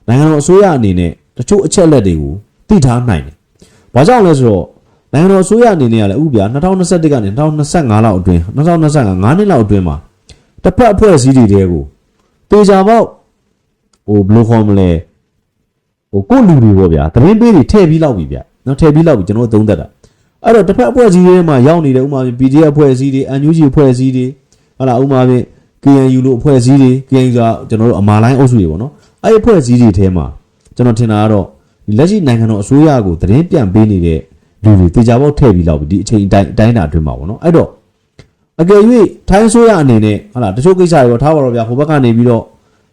နိုင်ငံတော်အစိုးရအနေနဲ့တချို့အချက်အလက်တွေကိုသိထားနိုင်တယ်ဘာကြောင့်လဲဆိုတော့နိုင်ငံတော်အစိုးရအနေနဲ့ကလည်းဥပမာ2021ကနေ2025လောက်အတွင်း2025 9နှစ်လောက်အတွင်းမှာတစ်ဖက်အဖွဲ့အစည်းတွေတဲကိုတေချာပေါက်ဘယ်လိုခေါ်မလဲကိုလူတွေပေါ့ဗျာသတင်းပေးတွေထည့်ပြီးလောက်ပြီဗျနော်ထည့်ပြီးလောက်ပြီကျွန်တော်သုံးသက်တာအဲ့တော့တစ်ဖက်အဖွဲ့အစည်းတွေမှာရောက်နေတဲ့ဥမာ PDF အဖွဲ့အစည်းတွေ NUG အဖွဲ့အစည်းတွေဟုတ်လားဥမာဖြင့် KNU လို့အဖွဲ့အစည်းတွေ KNU ကကျွန်တော်တို့အမာလိုင်းအုပ်စုတွေပေါ့နော်အဲ့ဒီအဖွဲ့အစည်းတွေထဲမှာကျွန်တော်ထင်တာကတော့ဒီလက်ရှိနိုင်ငံတော်အစိုးရကိုသတင်းပြန်ပေးနေတဲ့လူတွေတေချာပေါက်ထည့်ပြီးလောက်ပြီဒီအချိန်အတိုင်းတာအတွင်းမှာပေါ့နော်အဲ့တော့အကယ်၍ထိုင်းအစိုးရအနေနဲ့ဟုတ်လားတချို့ကိစ္စတွေတော့ထားပါတော့ဗျာဟိုဘက်ကနေပြီးတော့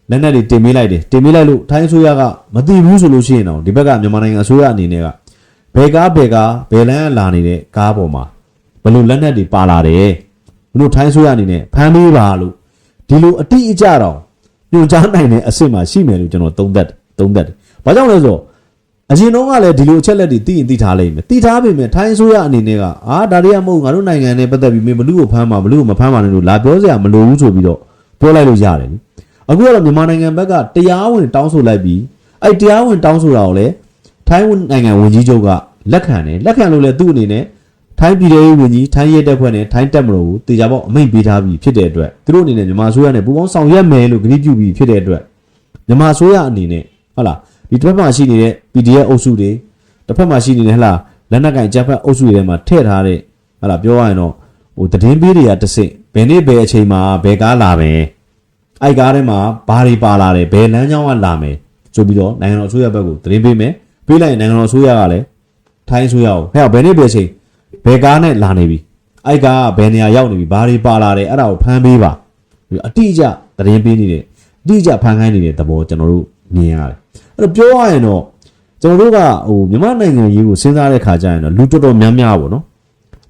လက်နက်တွေတင်ပေးလိုက်လို့ထိုင်းအစိုးရကမသိဘူးဆိုလို့ရှိရင်တော့ဒီဘက်ကမြန်မာနိုင်ငံအစိုးရအနေနဲ့က ဘယ်လန်းလာနေတဲ့ကားပေါ်မှာဘလို့လက်နက်တွေပါလာတယ်ဘလို့ထိုင်းဆိုရအနေနဲ့ဖမ်းပေးပါလို့ဒီလိုအတိအကျတော့ညွှန်ကြားနိုင်တဲ့အဆင့်မှာရှိမယ်လို့ကျွန်တော်သုံးသပ်တယ်။ဘာကြောင့်လဲဆိုတော့အရင်တော့ကလည်းဒီလိုအချက်လက်တွေသိရင်သိထားလိမ့်မယ်။သိထားပေမဲ့ထိုင်းဆိုရအနေနဲ့ကဒါတွေကမဟုတ်ငါတို့နိုင်ငံနဲ့ပတ်သက်ပြီးမင်းဘလူးကိုဖမ်းမှာဘလူးကိုမဖမ်းပါနဲ့လို့လာပြောစရာမလိုဘူးဆိုပြီးတော့ပြောလိုက်လို့ရတယ်လေ။အခုကတော့မြန်မာနိုင်ငံဘက်ကတရားဝင်တောင်းဆိုလိုက်ပြီးအဲ့တရားဝင်တောင်းဆိုတာကိုလည်းထိုင်းနိုင်ငံဝန်ကြီးချုပ်ကလက်ခံလို့လည်းသူ့အနေနဲ့ထိုင်းပြည်ထောင်စုဝန်ကြီးထိုင်းရဲတပ်ဖွဲ့နဲ့ထိုင်းတပ်မတော်ကိုတေချာပေါက်အမိန့်ပေးထားပြီးဖြစ်တဲ့အတွက်သူတို့အနေနဲ့မြန်မာဆိုရနဲ့ပူးပေါင်းဆောင်ရွက်မယ်လို့ကတိပြုပြီးဖြစ်တဲ့အတွက်မြန်မာဆိုရအနေနဲ့ဟုတ်လားဒီတစ်ဖက်မှာရှိနေတဲ့ PDF အုပ်စုတွေတစ်ဖက်မှာရှိနေတဲ့ဟလာလက်နက်ကင်ဂျပန်အုပ်စုတွေထဲမှာထည့်ထားတဲ့ဟလာပြောရရင်တော့သတင်းပေးတွေကတစ်ဆင့်ဘယ်နေ့ဘယ်အချိန်မှာဘယ်ကားလာမယ်အဲ့ကားထဲမှာဘာတွေပါလာတယ်ဘယ်လမ်းကြောင်းကလာမယ်ဆိုပြီးတော့နိုင်ငံတော်အစိုးရဘက်ကိုသတင်းပေးမယ်ပေးလိုက်ရင်နိုင်ငံတော်အစိုးရကလည်းထိုင်းအစိုးရကိုဘယ်နေ့ဘယ်အချိန်ဘယ်ကားနဲ့လာနေပြီအဲ့ကားကဘယ်နေရာရောက်နေပြီဘာတွေပါလာတယ်အဲ့ဒါကိုဖမ်းပေးပါအတိအကျသတင်းပေးနေတယ်အတိအကျဖမ်းခိုင်းနေတဲ့သဘောကျွန်တော်တို့မြင်ရတယ်အဲ့တော့ပြောရရင်တော့ကျွန်တော်တို့ကမြန်မာနိုင်ငံရေးကိုစဉ်းစားတဲ့ခါကျရင်တော့လူတော်တော်များများပေါ့နော်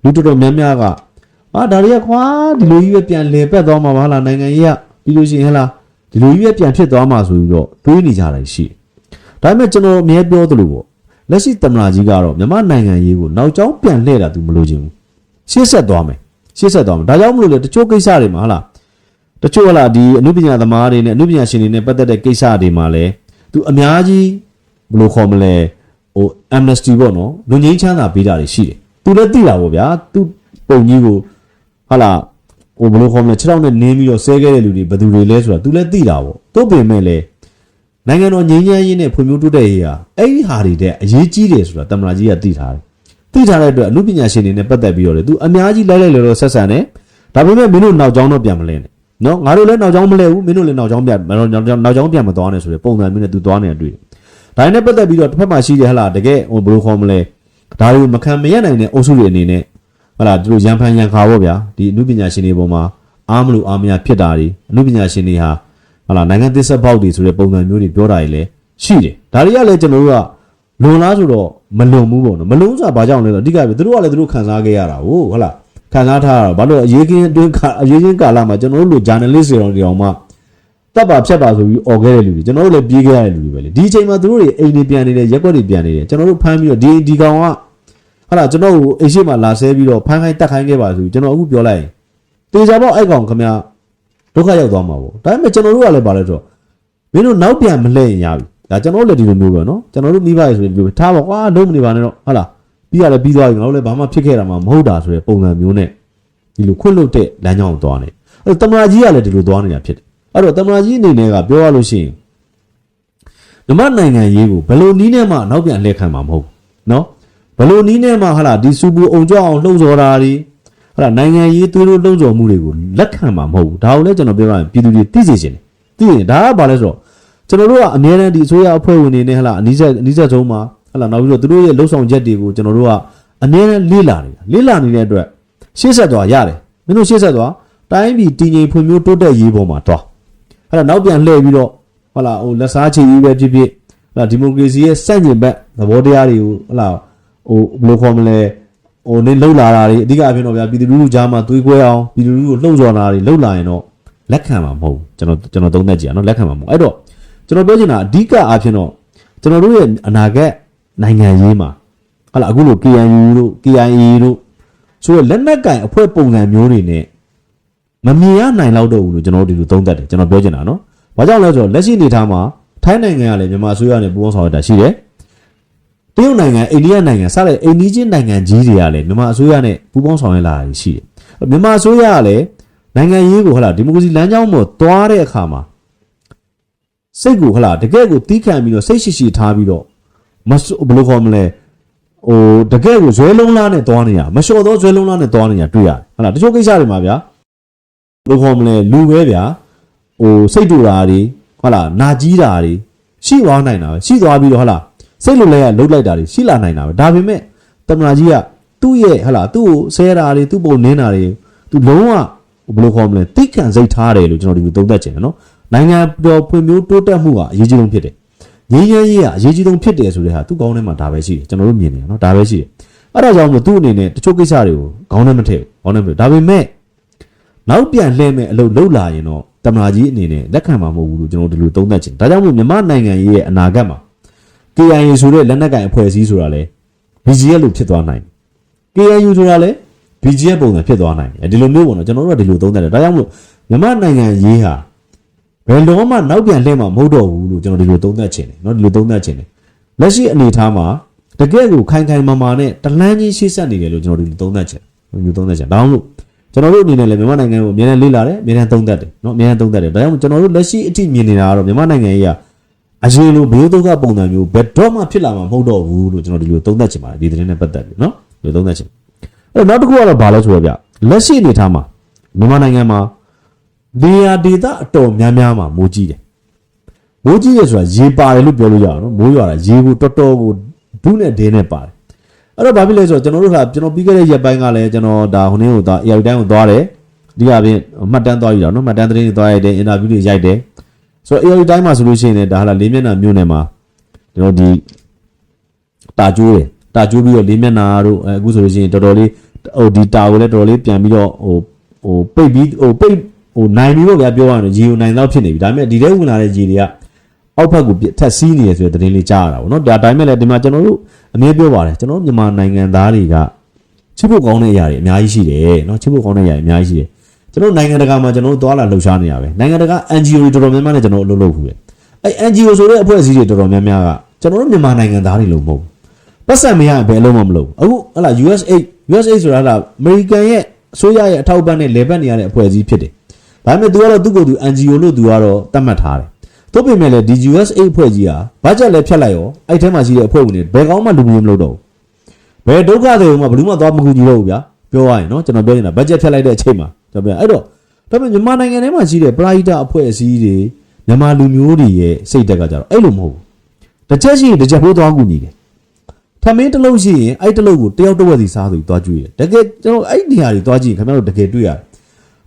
လူတော်တော်များများကဒါတွေကခွာဒီလိုကြီးပဲပြန်လဲပက်သွားမှာပါလားနိုင်ငံရေးကပြီးလို့ရှိရင်ဟလားဒီလိုကြီးပဲပြန်ဖြစ်သွားမှာဆိုပြီးတော့တွေးနေကြတာရှိတယ်ဒါပေမဲ့ကျွန်တော်အမြဲပြောသလိုပေါ့လက်ရှိသမ္မတကြီးကတော့မြန်မာနိုင်ငံရေးကိုနောက်ကျောင်းပြန်လှည့်တာသူမလိုချင်ဘူးရှေ့ဆက်သွားမယ်ဒါကြောင့်မလို့လေတချို့ကိစ္စတွေမှာဟလားတချို့ဟလားဒီအနုပညာသမားတွေနဲ့အနုပညာရှင်တွေနဲ့ပတ်သက်တဲ့ကိစ္စတွေမှာလည်းသူအများကြီးဘယ်လိုခေါ်မလဲamnesty ပေါ့နော်လူငင်းချမ်းသာပေးတာတွေရှိတယ်သူလည်းသိတာပေါ့ဗျာသူပုံကြီးကိုဟာလာဘယ်လိုခေါ်မလဲ6တောင်းနဲ့နင်းပြီးတော့ဆဲခဲ့တဲ့လူတွေဘယ်သူတွေလဲဆိုတာသူလည်းသိတာပေါ့တို့ပြင်မဲ့လည်းနိုင်ငံတော်ငြိမ်းချမ်းရေးနဲ့ဖွံ့ဖြိုးတိုးတက်ရေးဟာအဲ့ဒီဟာတွေတဲ့အရေးကြီးတယ်ဆိုတာသမ္မတကြီးကသိထားတဲ့အတွက်အမှုပညာရှင်တွေနဲ့ပတ်သက်ပြီးတော့လေသူအများကြီးလိုက်လို့ဆက်ဆံတယ်ဒါပေမဲ့မင်းတို့နောက်ကျောင်းတော့ပြန်မလဲနဲ့နော်ငါတို့လည်းနောက်ကျောင်းမလဲဘူးမင်းတို့လည်းနောက်ကျောင်းပြန်မသွားနဲ့ဆိုတဲ့ပုံစံမျိုးနဲ့သူသွားနေတာတွေ့တယ်ဒါနဲ့ပတ်သက်ပြီးတော့တစ်ဖက်မှာရှိတယ်ဟလာတကယ်ဘယ်လိုခေါ်မလဲဒါတွေကိုမခံမရနိုင်တဲ့အုပ်စုတွေအနေနဲ့ဟလာသူတို့ရန်ဖန်ရန်ခါပေါ့ဗျာဒီအမှုပညာရှင်တွေပေါ်မှာအားမလို့အားမရဖြစ်တာတွေအမှုပညာရှင်တွေဟာဟလာနိုင်ငံသစ္စာပေါက်တွေဆိုတဲ့ပုံစံမျိုးတွေပြောတာတွေလည်းရှိတယ်ဒါတွေကလည်းကျွန်တော်တို့ကလွန်လားဆိုတော့မလွန်ဘူးပေါ့နော်မလွန်ဆိုတာဘာကြောင့်လဲဆိုတော့အဓိကပဲသူတို့ကလည်းသူတို့ခံစားခဲ့ရတာဟုတ်လားခံစားထားတာဘာလို့အရေးချင်းအတွင်းအရေးချင်းကာလမှာကျွန်တော်တို့လို journalist တွေတောင်မှတပ်ပါဖြတ်ပါဆိုပြီးអော်ခဲ့တဲ့လူတွေကျွန်တော်တို့လည်းပြေးခဲ့ရတဲ့လူတွေပဲလေဒီအချိန်မှာသူတို့တွေအိမ်တွေပြန်နေတယ်ရက်ွက်တွေပြန်နေတယ်ကျွန်တော်တို့ဖမ်းပြီးတော့ဒီကောင်ကဟာလာကျွန်တော်ကိုအိမ်ရှိမှလာဆဲပြီးတော့ဖမ်းခိုင်းတက်ခိုင်းခဲ့ပါဆိုကျွန်တော်အခုပြောလိုက်ရင်တေချာပေါ့အဲ့ကောင်ခင်ဗျာဒုက္ခရောက်သွားမှာပေါ့ဒါပေမဲ့ကျွန်တော်တို့ကလည်းပါလဲဆိုတော့မင်းတို့နောက်ပြန်မလှည့်ရင်ရပြီဒါကျွန်တော်တို့လည်းဒီလိုမျိုးပဲနော်ကျွန်တော်တို့မိဘရေဆိုရင်ပြောထားပါကွာလုံးမနေပါနဲ့တော့ဟာလာပြီးရလဲပြီးသွားပြီငါတို့လည်းဘာမှဖြစ်ခဲ့တာမှမဟုတ်တာဆိုတဲ့ပုံစံမျိုးနဲ့ဒီလိုခွင့်လွတ်တဲ့လမ်းကြောင်းကိုသွားနေအဲ့တမနာကြီးကလည်းဒီလိုသွားနေတာဖြစ်တယ်အဲ့တော့တမနာကြီးအနေနဲ့ကပြောရလို့ရှိရင်မြန်မာနိုင်ငံရေးကိုဘယ်လိုနည်းနဲ့မှနောက်ပြန်လှည့်ခံမှာမဟုတ်နော်ဘယ်လိုနည်းနဲ့မှဟာလာဒီစူပူအောင်ကြောက်အောင်လှုံ့ဆော်တာတွေဟာလာနိုင်ငံရေးသွေးတို့လှုံ့ဆော်မှုတွေကိုလက်ခံမှာမဟုတ်ဘူးဒါကိုလည်းကျွန်တော်ပြောရရင်ပြည်သူတွေသိစေချင်တယ်သိရင်ဒါကဘာလဲဆိုတော့ကျွန်တော်တို့ကအများနဲ့ဒီအစိုးရအဖွဲ့ဝင်တွေနဲ့ဟာလာအနည်းဆက်ဆုံးမှာဟာလာနောက်ပြီးတော့သူတို့ရဲ့လှုပ်ဆောင်ချက်တွေကိုကျွန်တော်တို့ကအများနဲ့လေ့လာနေတဲ့အတွက်ရှေ့ဆက်သွားရတယ်မင်းတို့ရှေ့ဆက်သွားတိုင်းပြည်တည်ငြိမ်ဖွံ့ဖြိုးတိုးတက်ရေးပေါ်မှာသွားအဲ့ဒါနောက်ပြန်လှည့်ပြီးတော့ဟုတ်လားလက်စားချေရေးပဲဖြစ်ဖြစ်ဟုတ်လားဒီမိုကရေစီရဲ့စန့်ကျင်ဘက်သဘောတရားတွေကိုဟုတ်လားဘယ်လိုခေါ်မလဲနေလှုပ်လာတာတွေအဓိကအဖြစ်တော့ဗျာပြည်သူလူထုကြားမှာသွေးကွဲအောင်ပြည်သူလူထုကိုလှုံ့ဆော်တာတွေလှုပ်လာရင်တော့လက်ခံမှာမဟုတ်ဘူးကျွန်တော်သုံးသပ်ကြည့်အောင်နော်လက်ခံမှာမဟုတ်အဲ့တော့ကျွန်တော်ပြောချင်တာအဓိကအဖြစ်တော့ကျွန်တော်တို့ရဲ့အနာဂတ်နိုင်ငံရေးမှာဟုတ်လားအခုလို KNU တို့ KIA တို့ဆိုတော့လက်နက်ကင်အဖွဲ့ပုံစံမျိုးတွေနဲ့မမြင်ရနိုင်တော့ဘူးလို့ကျွန်တော်တို့ဒီလိုသုံးသပ်တယ်ကျွန်တော်ပြောချင်တာနော်။ဘာကြောင့်လဲဆိုတော့လက်ရှိအနေထားမှာထိုင်းနိုင်ငံကလည်းမြန်မာအစိုးရနဲ့ပူးပေါင်းဆောင်ရွက်တာရှိတယ်။တရုတ်နိုင်ငံအိန္ဒိယနိုင်ငံစတဲ့အိန္ဒိချင်းနိုင်ငံကြီးတွေကလည်းမြန်မာအစိုးရနဲ့ပူးပေါင်းဆောင်ရွက်လာတာရှိတယ်။မြန်မာအစိုးရကလည်းနိုင်ငံရေးကိုဟုတ်လားဒီမိုကရေစီလမ်းကြောင်းပေါ်သွားတဲ့အခါမှာစိတ်ကိုဟုတ်လားတကယ့်ကိုတီးခံပြီးတော့စိတ်ရှိထားပြီးတော့ဘယ်လိုခေါ်မလဲတကယ့်ကိုဇွဲလုံးလားနဲ့သွားနေရမလျှော်သောဇွဲလုံးလားနဲ့သွားနေရတွေ့ရတယ်ဟုတ်လားတချို့ကိစ္စတွေမှာဗျာဘယ်လိုခေါ်မလဲလူပဲဗျာစိတ်တူတာတွေဟုတ်လားနာကြီးတာတွေရှိသွားနိုင်တာပဲရှိသွားပြီးတော့ဟုတ်လားစိတ်လိုလဲရလှုပ်လိုက်တာတွေရှိလာနိုင်တာပဲဒါပေမဲ့တမနာကြီးကသူ့ရဲ့ဟုတ်လားသူ့ကိုဆဲတာတွေသူ့ပုံနင်းတာတွေသူလုံးဝဘယ်လိုခေါ်မလဲတိတ်ခံစိတ်ထားတယ်လို့ကျွန်တော်ဒီလိုသုံးသပ်ချင်တယ်နော်နိုင်ငံတော်ဖွံ့ဖြိုးတိုးတက်မှုကအရေးကြီးဆုံးဖြစ်တယ် ငြိမ်းချမ်းရေးကအရေးကြီးဆုံးဖြစ်တယ်ဆိုတဲ့ဟာသူ့ကောင်းထဲမှာဒါပဲရှိတယ်ကျွန်တော်တို့မြင်နေရနော်ဒါပဲရှိတယ်အဲ့ဒါကြောင့်မို့သူ့အနေနဲ့တချို့ကိစ္စတွေကိုခေါင်းထဲမထည့်ခေါင်းထဲမထည့်ဒါပေမဲ့နောက်ပြန်လှည့်မဲ့အလုပ်လုပ်လာရင်တော့တမနာကြီးအနေနဲ့လက်ခံမှာမဟုတ်ဘူးလို့ကျွန်တော်ဒီလိုသုံးသပ်ချင်ဒါကြောင့်မို့မြန်မာနိုင်ငံရေးရဲ့အနာဂတ်မှာ KIA ဆိုတဲ့လက်နက်ကိုင်အဖွဲ့အစည်းဆိုတာလေ BGF လို့ဖြစ်သွားနိုင်တယ် KIU ဆိုတာလေ BGF ပုံစံဖြစ်သွားနိုင်တယ်ဒီလိုမျိုးပေါ့နော်ကျွန်တော်တို့ကဒီလိုသုံးသပ်တယ်ဒါကြောင့်မို့မြန်မာနိုင်ငံရေးဟာဘယ်တော့မှနောက်ပြန်လှည့်မှာမဟုတ်တော့ဘူးလို့ကျွန်တော်ဒီလိုသုံးသပ်ချင်တယ်เนาะဒီလိုသုံးသပ်ချင်တယ်လက်ရှိအနေအထားမှာတကယ်ကိုခိုင်ခိုင်မာမာနဲ့တလန်းချင်းရှေ့ဆက်နေတယ်လို့ကျွန်တော်ဒီလိုသုံးသပ်ချင်ဒါကြောင့်မို့ကျွန်တော်တို့အနေနဲ့လည်းမြန်မာနိုင်ငံကိုအမြဲတမ်းလေ့လာတယ်အမြဲတမ်းသုံးသပ်တယ်เนาะအမြဲတမ်းသုံးသပ်တယ်ဒါကြောင့်ကျွန်တော်တို့လက်ရှိအထိမြင်နေတာကတော့မြန်မာနိုင်ငံရေးကအရင်လိုဘေးဒုက္ခပုံစံမျိုးဘယ်တော့မှဖြစ်လာမှာမဟုတ်တော့ဘူးလို့ကျွန်တော်ဒီလိုသုံးသပ်ချင်ပါတယ်ဒီသတင်းနဲ့ပတ်သက်ပြီးเนาะဒီလိုသုံးသပ်ချင်အဲ့တော့နောက်တစ်ခုကတော့ဘာလဲဆိုတော့ဗျလက်ရှိအနေအထားမှာမြန်မာနိုင်ငံမှာနေရာဒေသအတော်များများမှာမိုးကြီးတယ်မိုးကြီးရဆိုတာရေပါတယ်လို့ပြောလို့ရအောင်နော်မိုးရွာတာရေကိုတော်တော်ကိုဒုနဲ့ဒင်းနဲ့ပါတယ်အဲ့တော့ဘာဖြစ်လဲဆိုတော့ကျွန်တော်တို့ကကျွန်တော်ပြီးခဲ့တဲ့ရက်ပိုင်းကလည်းကျွန်တော်ဒါဟိုနေ့ကိုသွား AI တိုင်းကိုသွားတယ်ဒီအပြင်မှတ်တမ်းသွားယူတာနော်မှတ်တမ်းသတင်းတွေသွားရိုက်တယ်အင်တာဗျူးတွေရိုက်တယ်ဆိုတော့ AI တိုင်းမှာဆိုလို့ရှိရင်လည်းဒါဟာလား၄မျက်နှာမြို့နယ်မှာကျွန်တော်ဒီတာကျိုးပြီးတော့၄မျက်နှာတို့အခုဆိုလို့ရှိရင်တော်တော်လေးဟိုဒီတာကိုလည်းတော်တော်လေးပြန်ပြီးတော့ဟိုပိတ်ပြီးပိတ်နိုင်ပြီးတော့ဗျာပြောရရင်ရေကိုနိုင်တော့ဖြစ်နေပြီဒါပေမဲ့ဒီထဲဝင်လာတဲ့ရေတွေကအောက်ဘက်ကိုထက်စီးနေရဆိုတဲ့သတင်းလေးကြားရတာပေါ့နော်ဒါတိုင်းမဲ့လည်းဒီမှာကျွန်တော်တို့အမြဲပြောပါတယ်ကျွန်တော်တို့မြန်မာနိုင်ငံသားတွေကချစ်ဖို့ကောင်းတဲ့အရာတွေအများကြီးရှိတယ်နော်ချစ်ဖို့ကောင်းတဲ့အရာတွေအများကြီးရှိတယ်ကျွန်တော်နိုင်ငံတကာမှာကျွန်တော်တို့သွားလာလှုပ်ရှားနေရပဲနိုင်ငံတကာ NGO တွေတော်တော်များများနဲ့ကျွန်တော်အလုပ်လုပ်ခုပဲအဲ့ NGO ဆိုတဲ့အဖွဲ့အစည်းတွေတော်တော်များများကကျွန်တော်တို့မြန်မာနိုင်ငံသားတွေလို့မဟုတ်ဘူးပတ်စံမရရင်ဘယ်အလုံးမှမလုပ်အခုဟလာ USA ဆိုတာဟာအမေရိကန်ရဲ့အစိုးရရဲ့အထောက်အပံ့နဲ့လေပတ်နေရတဲ့အဖွဲ့အစည်းဖြစ်တယ်ဒါပေမဲ့ तू ကတော့သူ့ကိုယ်သူ NGO လို့ तू ကတော့သတ်မှတ်ထားတယ်သို့ပေမဲ့လည်းဒီ USA အဖွဲ့ကြီးဟာဘတ်ဂျက်လည်းဖြတ်လိုက်ရောအဲ့ထဲမှာရှိတဲ့အဖွဲ့ဝင်တွေဘယ်ကောင်းမှလူမျိုးမလုပ်တော့ဘူးဘယ်ဒုက္ခတွေမှဘယ်သူမှသွားမကူညီတော့ဘူးဗျာပြောရရင်နော်ကျွန်တော်ပြောနေတာဘတ်ဂျက်ဖြတ်လိုက်တဲ့အချိန်မှာကျွန်တော်ပြောအဲ့တော့ဒါပေမဲ့မြန်မာနိုင်ငံထဲမှာရှိတဲ့ပလာဟိတအဖွဲ့အစည်းတွေမြန်မာလူမျိုးတွေရဲ့စိတ်တက်ကကြတော့အဲ့လိုမဟုတ်ဘူးတစ်ချက်ရှိရင်တစ်ချက်ဖိုးသွားကူညီတယ်ထမင်းတစ်လုံးရှိရင်အဲ့တစ်လုံးကိုတယောက်တစ်ဝက်စီစားဆိုပြီးသွားကြွေးတယ်တကယ်ကျွန်တော်အဲ့နေရာတွေသွားကြည့်ရင်ခင်ဗျားတို့တကယ်တွေ့ရတယ်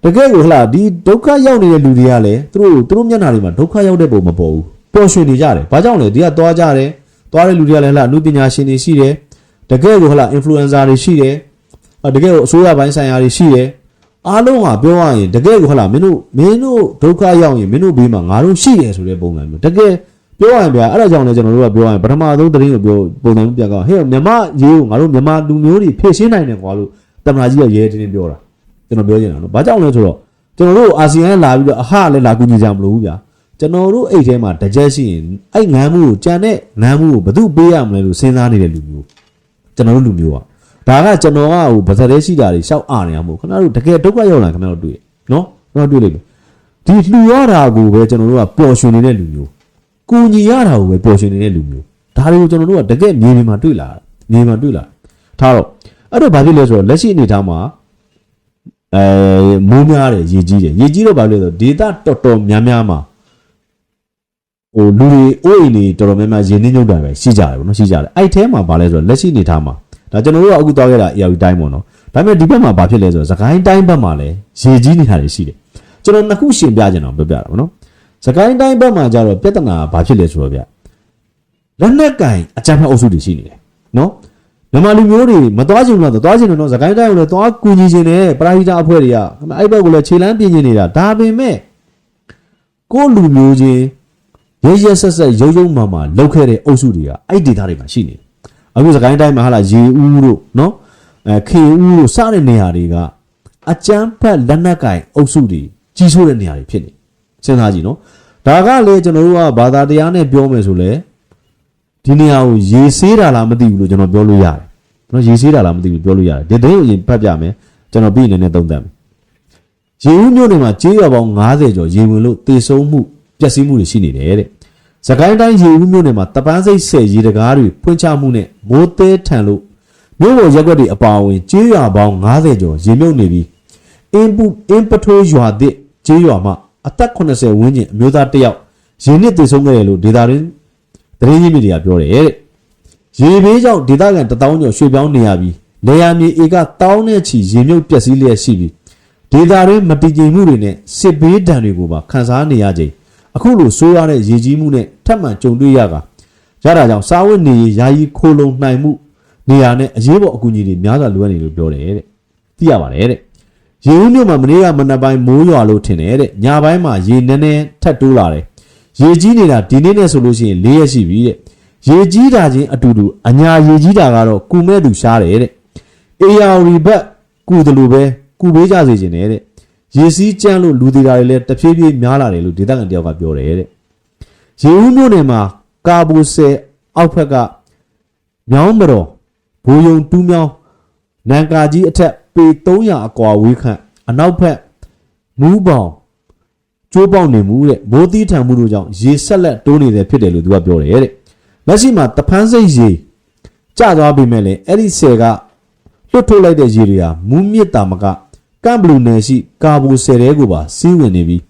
တကယ်ကိုဟလာဒီဒုက္ခရောက်နေတဲ့လူတွေကလည်းသူတို့မျက်နှာတွေမှာဒုက္ခရောက်တဲ့ပုံမပေါ်ဘူးပျော်ရွှင်နေကြတယ်ဘာကြောင့်လဲဒီကသွားကြတယ်သွားတဲ့လူတွေကလည်းဟလာအမှုပညာရှင်တွေရှိတယ်တကယ်ကိုဟလာ influencer တွေရှိတယ်တကယ်ကိုအစိုးရပိုင်းဆိုင်ရာတွေရှိတယ်အားလုံးဟာပြောရရင်တကယ်ကိုဟလာမင်းတို့ဒုက္ခရောက်ရင်မင်းတို့ဘေးမှာငါတို့ရှိတယ်ဆိုတဲ့ပုံစံမျိုးတကယ်ပြောရရင်ဗျာအဲ့ဒါကြောင့်လည်းကျွန်တော်တို့ကပြောရရင်ပထမဆုံးသတင်းကိုပြောပုံစံမျိုးပြကောဟဲ့မြမရေးကိုငါတို့မြမလူမျိုးတွေဖြည့်ရှင်းနိုင်တယ်ကွာလို့တမနာကြီးကရဲတင်းပြောတာကျွန်တော်ပြောချင်တာနော်ဘာကြောင့်လဲဆိုတော့ကျွန်တော်တို့အာဆီယံလာပြီးတော့အဟလည်းလာကူညီကြမလို့ဗျာကျွန်တော်တို့အိတ်ထဲမှာတကြက်ရှိရင်အဲ့ငန်းမှုကိုကြံတဲ့ငန်းမှုကိုဘယ်သူပေးရမလဲလို့စဉ်းစားနေတဲ့လူမျိုးကျွန်တော်တို့လူမျိုးကဒါကကျွန်တော်ကဟိုဗဇက်လေးရှိတာတွေရှောက်အားနေရမို့ခင်ဗျားတို့တကယ်ဒုက္ခရောက်လာခင်ဗျားတို့တွေ့နော်ကျွန်တော်တွေ့လိမ့်မယ်ဒီလှူရတာကိုပဲကျွန်တော်တို့ကပျော်ရွှင်နေတဲ့လူမျိုးကူညီရတာကိုပဲပျော်ရွှင်နေတဲ့လူမျိုးဒါတွေကိုကျွန်တော်တို့ကတကယ်မြေပြင်မှာတွေ့လာထားတော့အဲ့တော့ဘာဖြစ်လဲဆိုတော့လက်ရှိအနေအထားမှာမိုးများတယ်ရေကြီးတော့ဘာလို့လဲဆိုတော့ဒေတာတော်တော်များများမှာဟိုလူတွေအိုးအိမ်တွေတော်တော်များများရေနှင်းညုံတာပဲရှိကြတယ်ဗောနော်ရှိကြတယ်အဲ့ထဲမှာဘာလဲဆိုတော့လက်ရှိအနေထားမှာဒါကျွန်တော်တို့ကအခုသွားခဲ့တာ AR တိုင်းပေါ့နော်ဒါပေမဲ့ဒီဘက်မှာဘာဖြစ်လဲဆိုတော့စကိုင်းတိုင်းဘက်မှာလည်းရေကြီးနေတာတွေရှိတယ်ကျွန်တော်နှစ်ခုရှင်းပြချင်တော့ပြောပြတာဗောနော်စကိုင်းတိုင်းဘက်မှာကျတော့ပြဿနာဘာဖြစ်လဲဆိုတော့ဗျလက်နက်ကင်အကြမ်းဖက်အုပ်စုတွေရှိနေတယ်နော်မြန်မာလူမျိုးတွေမသွားချင်ဘူးလားသွားချင်တယ်နော်စကိုင်းတိုင်းကိုလည်းသွားကူညီချင်တယ်ပရာဟိတအဖွဲ့တွေကအဲ့ဘက်ကိုလည်းခြေလမ်းပြင်နေနေတာဒါပေမဲ့ကိုလူမျိုးချင်းရဲဆက်ရုံမာလောက်ခဲ့တဲ့အုပ်စုတွေကအဲ့ဒေသတွေမှာရှိနေတယ်အခုစကိုင်းတိုင်းမှာဟာလာရေဦးတို့နော်ခေဦးတို့စတဲ့နေရာတွေကအကြမ်းဖက်လက်နက်ကင်အုပ်စုတွေကြီးဆိုးတဲ့နေရာတွေဖြစ်နေစဉ်းစားကြည့်နော်ဒါကလည်းကျွန်တော်တို့ကဘာသာတရားနဲ့ပြောမယ်ဆိုလဲဒီနေရာကိုရေဆေးတာလားမသိဘူးလို့ကျွန်တော်ပြောလို့ရတယ်နော်ရေဆေးတာလားမသိဘူးပြောလို့ရတယ်ဒီသတင်းကိုအရင်ဖတ်ပြမယ်ကျွန်တော်ပြီးအနေနဲ့သုံးသပ်မယ်ရေဦးမြို့နယ်မှာကျေးရွာပေါင်း90ကျော်ရေဝင်လို့တေဆုံးမှုပျက်စီးမှုတွေရှိနေတယ်တဲ့စကိုင်းတိုင်းရေဦးမြို့နယ်မှာတပန်းစိတ်ဆယ်ရေတကားတွေဖွင့်ချမှုနဲ့မိုးသေးထန်လို့မြို့ပေါ်ရက်ွက်တွေအပါအဝင်ကျေးရွာပေါင်း90ကျော်ရေမြုပ်နေပြီးအင်းပထိုးရွာသစ်ကျေးရွာမှာအသက်80ဝန်းကျင်အမျိုးသားတစ်ယောက်ရေနစ်တေဆုံးခဲ့တယ်လို့ဒေတာရင်းသတင်းရင်းမြစ်တွေကပြောတယ်တဲ့ရေဘေးကြောင့်ဒေသခံ1000ကျော်ရွှေ့ပြောင်းနေရပြီးနေရာမြေဧက1000နဲ့ချီရေမြုပ်ပျက်စီးလျက်ရှိပြီးဒေသရင်းမတည်ငြိမ်မှုတွေနဲ့စစ်ဘေးဒဏ်တွေကိုပါခံစားနေရချိန် အခုလိုဆိုးရတဲ့ရေကြီးမှုနဲ့ထပ်မံကြုံတွေ့ရတာကြောင့်စာဝတ်နေရေးယာယီခိုးလုံနိုင်မှုနေရာနဲ့အရေးပေါ်အကူအညီတွေများစွာလိုအပ်နေလို့ပြောတယ်တဲ့သိရပါတယ်တဲ့ရေဦးမြို့မှာမနေ့ကမနက်ပိုင်းမိုးရွာလို့ထင်တယ်တဲ့ညပိုင်းမှာရေနည်းနည်းထပ်တိုးလာတယ်ရေကြီးနေတာဒီနေ့နဲ့ဆိုလို့ရှိရင်4ရက်ရှိပြီတဲ့ရေကြီးတာချင်းအတူတူအညာရေကြီးတာကတော့ကူမဲ့သူရှားတယ်တဲ့အေယာရီဘက်ကူတယ်လို့ပဲကူပေးကြစေချင်တယ်တဲ့ရေစီးကြမ်းလို့လူသေးတာတွေလည်းတဖြည်းဖြည်းများလာတယ်လို့ဒေသခံတယောက်ကပြောတယ်တဲ့ရေဦးမြို့နယ်မှာကာဘိုဆယ်အောက်ဖက်ကမြောင်းမတော်ဘိုးယုံတူးမြောင်းနန်ကာကြီးအထက်ပေ300အကွာဝေးခန့်အနောက်ဖက်မူးပေါင်ကျိုးပေါက်နေမှုတဲ့မိုးသီးထန်မှုတို့ကြောင့်ရေဆက်လက်တိုးနေတယ်ဖြစ်တယ်လို့သူကပြောတယ်တဲ့လက်ရှိမှာတဖန်းစိတ်ရေကျသွားပြီမဲ့လည်းအဲ့ဒီဆယ်ကလွတ်ထုတ်လိုက်တဲ့ရေတွေဟာမူးမြစ်တာမကကမ်ဘလူနယ်ရှိကာဘိုဆယ်တဲကိုပါစီးဝင်နေပြီး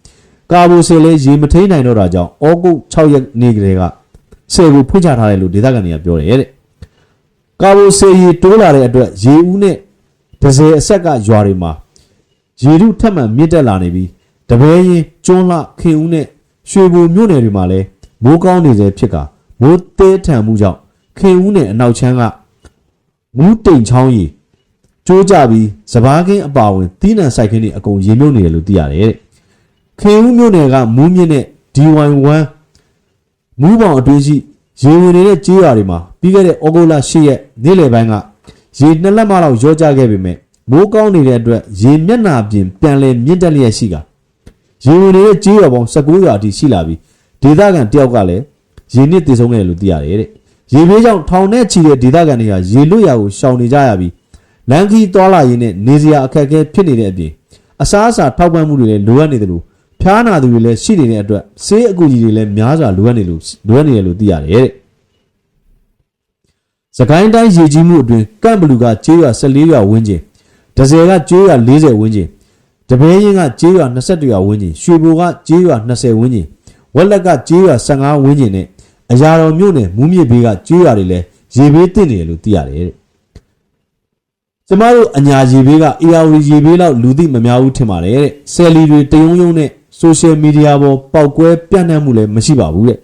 ကာဘိုဆယ်လည်းရေမထိန်နိုင်တော့တာကြောင့်ဩဂုတ်6ရက်နေ့ကလေးကဆယ်ကိုဖွင့်ချထားတယ်လို့ဒေသခံတွေကပြောတယ်တဲ့ကာဘိုဆယ်ရေတိုးလာတဲ့အတွက်ရေဦးနဲ့ဒဇယ်အဆက်ကရွာတွေမှာရေထုထပ်မံမြင့်တက်လာနေပြီးတပည့်ရင်ကျွန်းလှခင်ဦးနဲ့ရွှေဘိုမြို့နယ်တွေမှာလည်းမိုးကောင်းနေစေဖြစ်ကမိုးသေးထန်မှုကြောင့်ခင်ဦးနဲ့အနောက်ချမ်းကမူးတိမ်ချောင်းရီကျိုးကြပြီးစပားကင်းအပါဝင်သီးနှံစိုက်ခင်းတွေအကုန်ရေမြုပ်နေတယ်လို့သိရတယ်တဲ့ခင်ဦးမြို့နယ်ကမူးမြင့်နဲ့ DY1 မူးပေါင်အတွင်းရှိရေဝင်နေတဲ့ကြေးရွာတွေမှာပြီးခဲ့တဲ့ဩဂုတ်လ10ရက်နေ့လယ်ပိုင်းကရေ2လက်မလောက်ရောကျခဲ့ပေမဲ့မိုးကောင်းနေတဲ့အတွက်ရေမျက်နှာပြင်ပြန်လည်မြင့်တက်လျက်ရှိကရေဝင်နေတဲ့ကြေးရွာပေါင်း19ရွာအထိရှိလာပြီးဒေသခံတယောက်ကလည်းရေနစ်တည်ဆုံးခဲ့တယ်လို့သိရတယ်တဲ့ရေဘေးကြောင့်ထောင်နဲ့ချီတဲ့ဒေသခံတွေဟာရေလွတ်ရာကိုရှောင်နေကြရပြီးလမ်းခီးသွားလာရင်းနဲ့နေစရာအခက်အခဲဖြစ်နေတဲ့အပြင်အစားအစာထောက်ပံ့မှုတွေလည်းလိုအပ်နေတယ်လို့ဖျားနာသူတွေလည်းရှိနေတဲ့အတွက်ဆေးအကူအညီတွေလည်းများစွာလိုအပ်နေတယ်လို့သိရတယ်တဲ့စကိုင်းတိုင်းရေကြီးမှုအတွင်းကန့်ဘလူကကျေးရွာ14ရွာဝန်းကျင်ဒဇယ်ကကျေးရွာ40ဝန်းကျင်တပည့်ရင်ကကျေးရွာ22ရွာဝန်းကျင်ရွှေဘိုကကျေးရွာ20ဝန်းကျင်ဝက်လက်ကကျေးရွာ15ဝန်းကျင်နဲ့အရာတော်မြို့နယ်မူးမြစ်ဘေးကကျေးရွာတွေလည်းရေဘေးတင့်နေတယ်လို့သိရတယ်တဲ့ကျမတို့အညာရေဘေးကအေယာဝတီရေဘေးလောက်လူသိမများဘူးထင်ပါတယ်တဲ့ဆယ်လီတွေတယုံယုံနဲ့ဆိုရှယ်မီဒီယာပေါ်ပေါက်ကွဲပြန့်နှံ့မှုလည်းမရှိပါဘူးတဲ့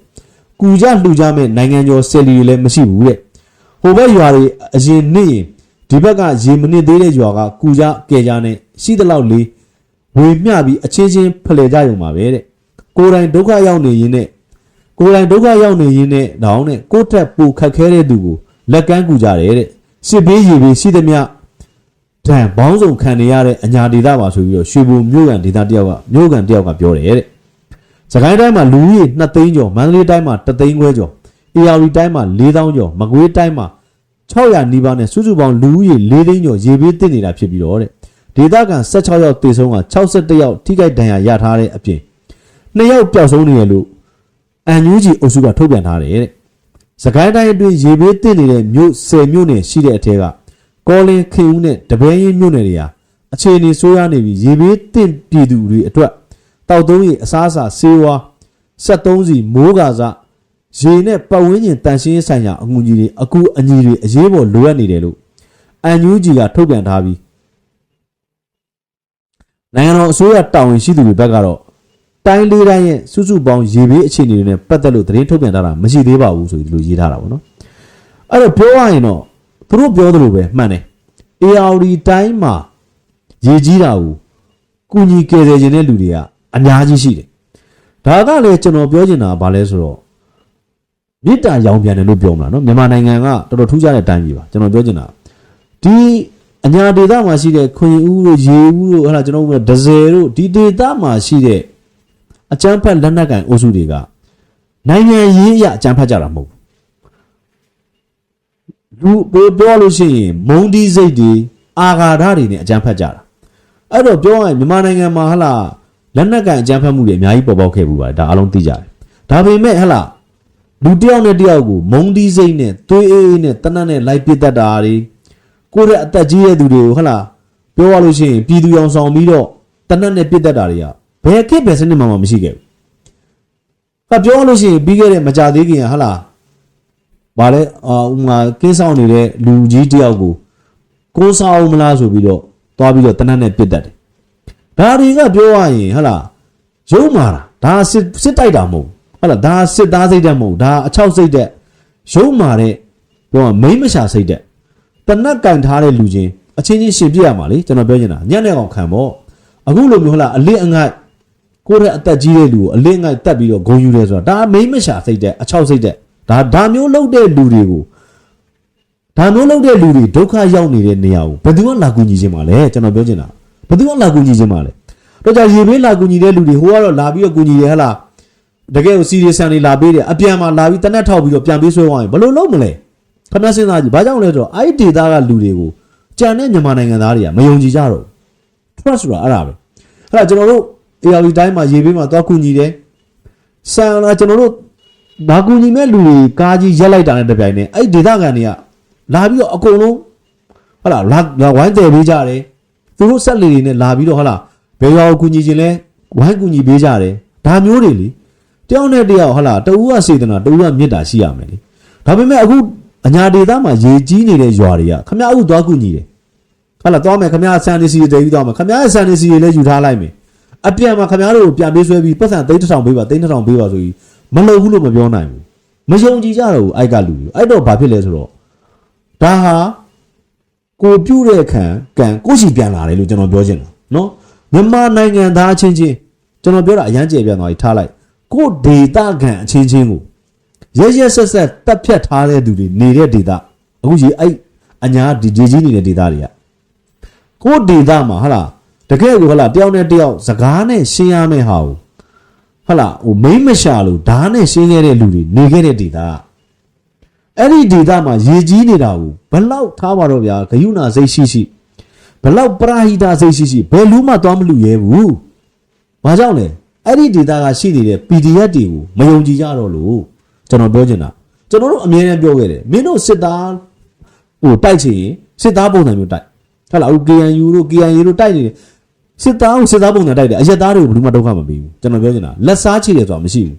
ကူကြလှူကြမဲ့နိုင်ငံကျော်ဆယ်လီတွေလည်းမရှိဘူးတဲ့ဟိုဘက်ရွာတွေအရင်နေ့ရင်ဒီဘက်ကရေမနစ်သေးတဲ့ရွာကကူကြကဲကြနဲ့ရှိသလောက်လေးဝေမျှပြီးအချင်းချင်းဖလှယ်ကြရုံပါပဲတဲ့ကိုယ်တိုင်ဒုက္ခရောက်နေရင်းနဲ့တောင်းနဲ့ကိုယ့်ထက်ပိုခက်ခဲတဲ့သူကိုလက်ကမ်းကူကြတယ်တဲ့စစ်ဘေးရေဘေးရှိသမျှတန်ဘောင်းဆောင်ခံနေရတဲ့အညာဒေသပါဆိုပြီးတော့ရွှေဘိုမြို့ကန်ဒေသတယောက်ကပြောတယ်တဲ့စကိုင်းတိုင်းမှာလူဦးရေ2သိန်းကျော်မန္တလေးတိုင်းမှာ3သိန်းခွဲကျော်အေရဝတီတိုင်းမှာ4000ကျော်မကွေးတိုင်းမှာ600နီးပါးနဲ့စုစုပေါင်းလူဦးရေ4သိန်းကျော်ရေဘေးတက်နေတာဖြစ်ပြီးတော့တဲ့ဒေသခံ16ယောက်သေဆုံးက61ယောက်ထိခိုက်ဒဏ်ရာရထားတဲ့အပြင်2ယောက်ပျောက်ဆုံးနေရလို့အန်ယူဂျီအုပ်စုကထုတ်ပြန်ထားတယ်တဲ့စကိုင်းတိုင်းအတွင်းရေဘေးတက်နေတဲ့မြို့10မြို့နယ်ရှိတဲ့အထက်ကကောလင်းခင်ဦးနဲ့တပည့်ရင်မြို့နယ်တွေဟာအခြေအနေဆိုးရနေပြီးရေဘေးတင့်ပြည်သူတွေအတွက်တောက်သုံးရေအစားအစာဆေးဝါး73စီမိုးကာစရေနဲ့ပတ်ဝန်းကျင်တန်ရှင်းဆိုင်ရာအကူအညီတွေအရေးပေါ်လိုအပ်နေတယ်လို့အန်ယူဂျီကထုတ်ပြန်ထားပြီးနိုင်ငံတော်အစိုးရတာဝန်ရှိသူတွေဘက်ကတော့တိုင်းလေးတိုင်းရဲ့စုစုပေါင်းရေဘေးအခြေအနေတွေနဲ့ပတ်သက်လို့သတင်းထုတ်ပြန်ထားတာမရှိသေးပါဘူးဆိုပြီးဒီလိုရေးထားတာပေါ့နော်အဲ့တော့ပြောရရင်တော့သူတို့ပြောသလိုပဲမှန်တယ် ARD တိုင်းမှာရေကြီးတာကိုကုညီကယ်ဆယ်ခြင်းတဲ့လူတွေကအများကြီးရှိတယ်ဒါကလည်းကျွန်တော်ပြောချင်တာကဘာလဲဆိုတော့မေတ္တာရောင်ပြန်တယ်လို့ပြောမှာနော်မြန်မာနိုင်ငံကတော်တော်ထူးခြားတဲ့အတိုင်းကြီးပါကျွန်တော်ပြောချင်တာဒီအညာဒေသမှာရှိတဲ့ခွင်ဦးတို့ရေဦးတို့အဲ့ဒါကျွန်တော်တို့ဒဇယ်တို့ဒီဒေသမှာရှိတဲ့အကျန်းဖက်လက်နက်ကန်အုပ်စုတွေကနိုင်ငံရေးအရအကျန်းဖက်ကြတာမဟုတ်ဘူးလူပြောလို့ရှိရင်မုံဒီစိတ်တွေအာဃာတတွေနဲ့အကျန်းဖက်ကြတာအဲ့တော့ပြောရရင်မြန်မာနိုင်ငံမှာဟလာလက်နက်ကန်အကျန်းဖက်မှုတွေအများကြီးပေါ်ပေါက်ခဲ့ဘူးပါတယ်ဒါအားလုံးသိကြတယ်ဒါပေမဲ့ဟလာလူတယောက်နဲ့တယောက်ကိုမုံဒီစိတ်နဲ့သွေးအေးနဲ့တနတ်နဲ့လိုက်ပစ်တတ်တာတွေကိုယ့်ရဲ့အသက်ကြီးတဲ့သူတွေကိုဟလာပြောရလို့ရှိရင်ပြည်သူရောင်ဆောင်ပြီးတော့တနတ်နဲ့ပစ်တတ်တာတွေကဘယ်ခေတ်ပဲစနစ်မှမရှိခဲ့ဘူး။ပြောလို့ရှိရင်ပြီးခဲ့တဲ့မကြသေးခင်ဟလာဗာလဲဥမာကင်းဆောင်နေတဲ့လူကြီးတယောက်ကိုကိုးစားအောင်မလားဆိုပြီးတော့သွားပြီးတော့တနတ်နဲ့ပစ်တတ်တယ်။ဒါတွေကပြောရရင်ဟလာရုံမာတာ ဒါစစ်တိုက်တာမဟုတ်ဟုတ်လားဒါစစ်သားစိတ်တဲ့မဟုတ်ဒါအချောက်စိတ်တဲ့ရုံးမာတဲ့ပြောမိမ့်မရှာစိတ်တဲ့တနက်ကန်ထားတဲ့လူချင်းအချင်းချင်းရှင်ပြရမှာလေကျွန်တော်ပြောချင်တာညက်နဲ့ကောင်ခံပေါ့အခုလိုမျိုးဟုတ်လားအလစ်အငိုက်ကိုယ့်ရဲ့အသက်ကြီးတဲ့လူကိုအလစ်ငိုက်တက်ပြီးတော့ဂုံယူတယ်ဆိုတာဒါမိမ့်မရှာစိတ်တဲ့အချောက်စိတ်တဲ့ဒါမျိုးလုပ်တဲ့လူတွေကိုဒါမျိုးလုပ်တဲ့လူတွေဒုက္ခရောက်နေတဲ့နေရာကိုဘယ်သူမှလာကူညီခြင်းမလဲကျွန်တော်ပြောချင်တာဘယ်သူမှလာကူညီခြင်းမလဲတော့ကြာရေဘေးလာကူညီတဲ့လူတွေဟိုကတော့လာပြီးတော့ကူညီတယ်ဟလားတကယ်ကိုစီရီဆန်တွေလာပေးတယ်အပြန်မှာလာပြီးတနက်ထောက်ပြီးတော့ပြန်ပေးဆွဲသွားရင်ဘယ်လိုလုပ်မလဲခဏစဉ်းစားကြည့်ဘာကြောင့်လဲဆိုတော့အဲ့ဒီဒေတာကလူတွေကိုကြံတဲ့မြန်မာနိုင်ငံသားတွေကမယုံကြည်ကြတော့ trust ဆိုတာအဲ့ဒါပဲအဲ့ဒါကျွန်တော်တို့ ARD တိုင်းမှာရေဘေးမှာသွားကူညီတယ်ဆန်လာကျွန်တော်တို့ဘာကူညီမဲ့လူတွေကားကြီးရက်လိုက်တာနဲ့တပြိုင်နက်အဲ့ဒေတာကန်တွေကလာပြီးတော့အကုန်လုံးဟုတ်လားလာဝိုင်းတယ်ပေးကြတယ်သူတို့ဆက်လီတွေနဲ့လာပြီးတော့ဟုတ်လားဘယ်ရောက်ကူညီခြင်းလဲဝိုင်းကူညီပေးကြတယ်ဒါမျိုးတွေလေတယောက်နဲ့တယောက်ဟုတ်လားတူကစေတနာတူကမေတ္တာရှိရမယ်လေဒါပေမဲ့အခုအညာဒေသမှာရေကြီးနေတဲ့ရွာတွေကခမရအခုသွားကူညီတယ်ဟုတ်လားသွားမယ်ခမရဆန်နေစီတွေတည်ပြီးသွားမယ်ခမရဆန်နေစီတွေလည်းယူထားလိုက်မယ်အပြန်မှာခမရတို့ပြန်ပေးဆွဲပြီးပတ်စံ3000ပေးပါ3000ပေးပါဆိုပြီးမလုပ်ဘူးလို့မပြောနိုင်ဘူးမယုံကြည်ကြတော့ဘူးအိုက်ကလူတွေအဲ့တော့ဘာဖြစ်လဲဆိုတော့ဒါဟာကိုပြုတ်တဲ့ခံကန်ကိုရှိပြန်လာတယ်လို့ကျွန်တော်ပြောချင်တာနော်မြန်မာနိုင်ငံသားချင်းချင်းကျွန်တော်ပြောတာအရန်ကျေပြန်သွားပြီထားလိုက်ကိုဒေတာခံအချင်းချင်းကိုရဲဆက်တက်ဖြတ်ထားတဲ့သူတွေနေတဲ့ဒေတာအခုကြီးအဲ့အညာဒီကြီးနေတဲ့ဒေတာတွေကကိုဒေတာမှာဟာလားတကယ်ကိုဟာလားတယောက်နဲ့တယောက်စကားနဲ့ရှင်းရမယ့်ဟာကိုဟာလားဟိုမိမ့်မရှာလို့ဓာတ်နဲ့ရှင်းခဲ့တဲ့လူတွေနေခဲ့တဲ့ဒေတာအဲ့ဒီဒေတာမှာရေကြီးနေတာကိုဘလောက်ထားပါတော့ဗျာဂယုဏစိတ်ရှိဘလောက်ပရာဟိတစိတ်ရှိဘယ်လူမှသွားမလူရဲဘူးဘာကြောင့်လဲအဲ့ဒီဒေတာကရှိနေတဲ့ PDF တွေကိုမယုံကြည်ကြတော့လို့ကျွန်တော်ပြောချင်တာကျွန်တော်တို့အမြဲတမ်းပြောခဲ့တယ်မင်းတို့စစ်သားဟိုတိုက်ချင်စစ်သားပုံစံမျိုးတိုက်ဟုတ်လားအခု KNU တို့ KIA တို့တိုက်နေတယ်စစ်သားကိုစစ်သားပုံစံတိုက်တယ်အရက်သားတွေကိုဘယ်သူမှဒုက္ခမပေးဘူးကျွန်တော်ပြောချင်တာလက်စားချေတယ်ဆိုတာမရှိဘူး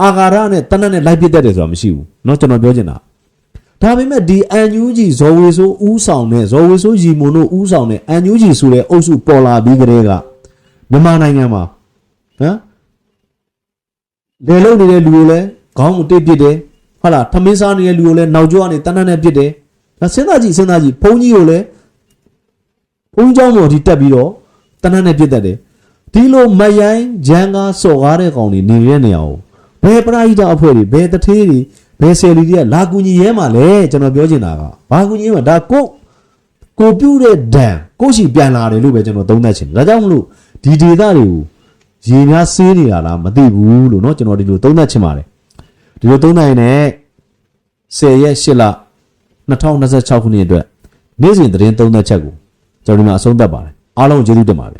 အာဃာရနဲ့တနတ်နဲ့လိုက်ပစ်တတ်တယ်ဆိုတာမရှိဘူးเนาะကျွန်တော်ပြောချင်တာဒါပေမဲ့ဒီ NUG ဇော်ဝေဆိုးဦးဆောင်တဲ့ဇော်ဝေဆိုးရီမွန်တို့ဦးဆောင်တဲ့ NUG ဆိုတဲ့အုပ်စုပေါ်လာပြီးကြတဲ့ကမြန်မာနိုင်ငံမှာဟမ်လေလုံးနေတဲ့လူကိုလည်းခေါင်းကိုတိတ်ပစ်တယ်ဟုတ်လားထမင်းစားနေတဲ့လူကိုလည်းနောက်ကျောကနေတနတ်နဲ့ပစ်တယ်ဒါစဉ်းစားကြည့်ဘုန်းကြီးကိုလည်းဘုန်းเจ้าမို့ဒီတက်ပြီးတော့တနတ်နဲ့ပစ်တတ်တယ်ဒီလိုမရိုင်းဂျန်ကားစော်ကားတဲ့ကောင်တွေနေတဲ့နေရာကိုဘယ်ပရိဒအဖွဲ့တွေဘယ်တထေးတွေဘယ်ဆယ်လီတွေကလာကူညီရဲမှာလဲကျွန်တော်ပြောချင်တာကဘာကူညီရဲမှာဒါကိုပြုတ်တဲ့ဒဏ်ကိုရှိပြန်လာတယ်လို့ပဲကျွန်တော်သုံးသပ်ချင်တယ်ဒါကြောင့်မလို့ဒီဒေသတွေကိုရေများဆေးနေတာလားမသိဘူးလို့เนาะကျွန်တော်ဒီလိုသုံးသပ်ချင်ပါတယ်ဒီလိုသုံးသပ်ရင်လည်း10ရက်8လ2026ခုနှစ်အတွက်နေ့စဉ်သတင်းသုံးသပ်ချက်ကိုကျွန်တော်ဒီမှာအဆုံးသတ်ပါတယ်အားလုံးကျေးဇူးတင်ပါဗျ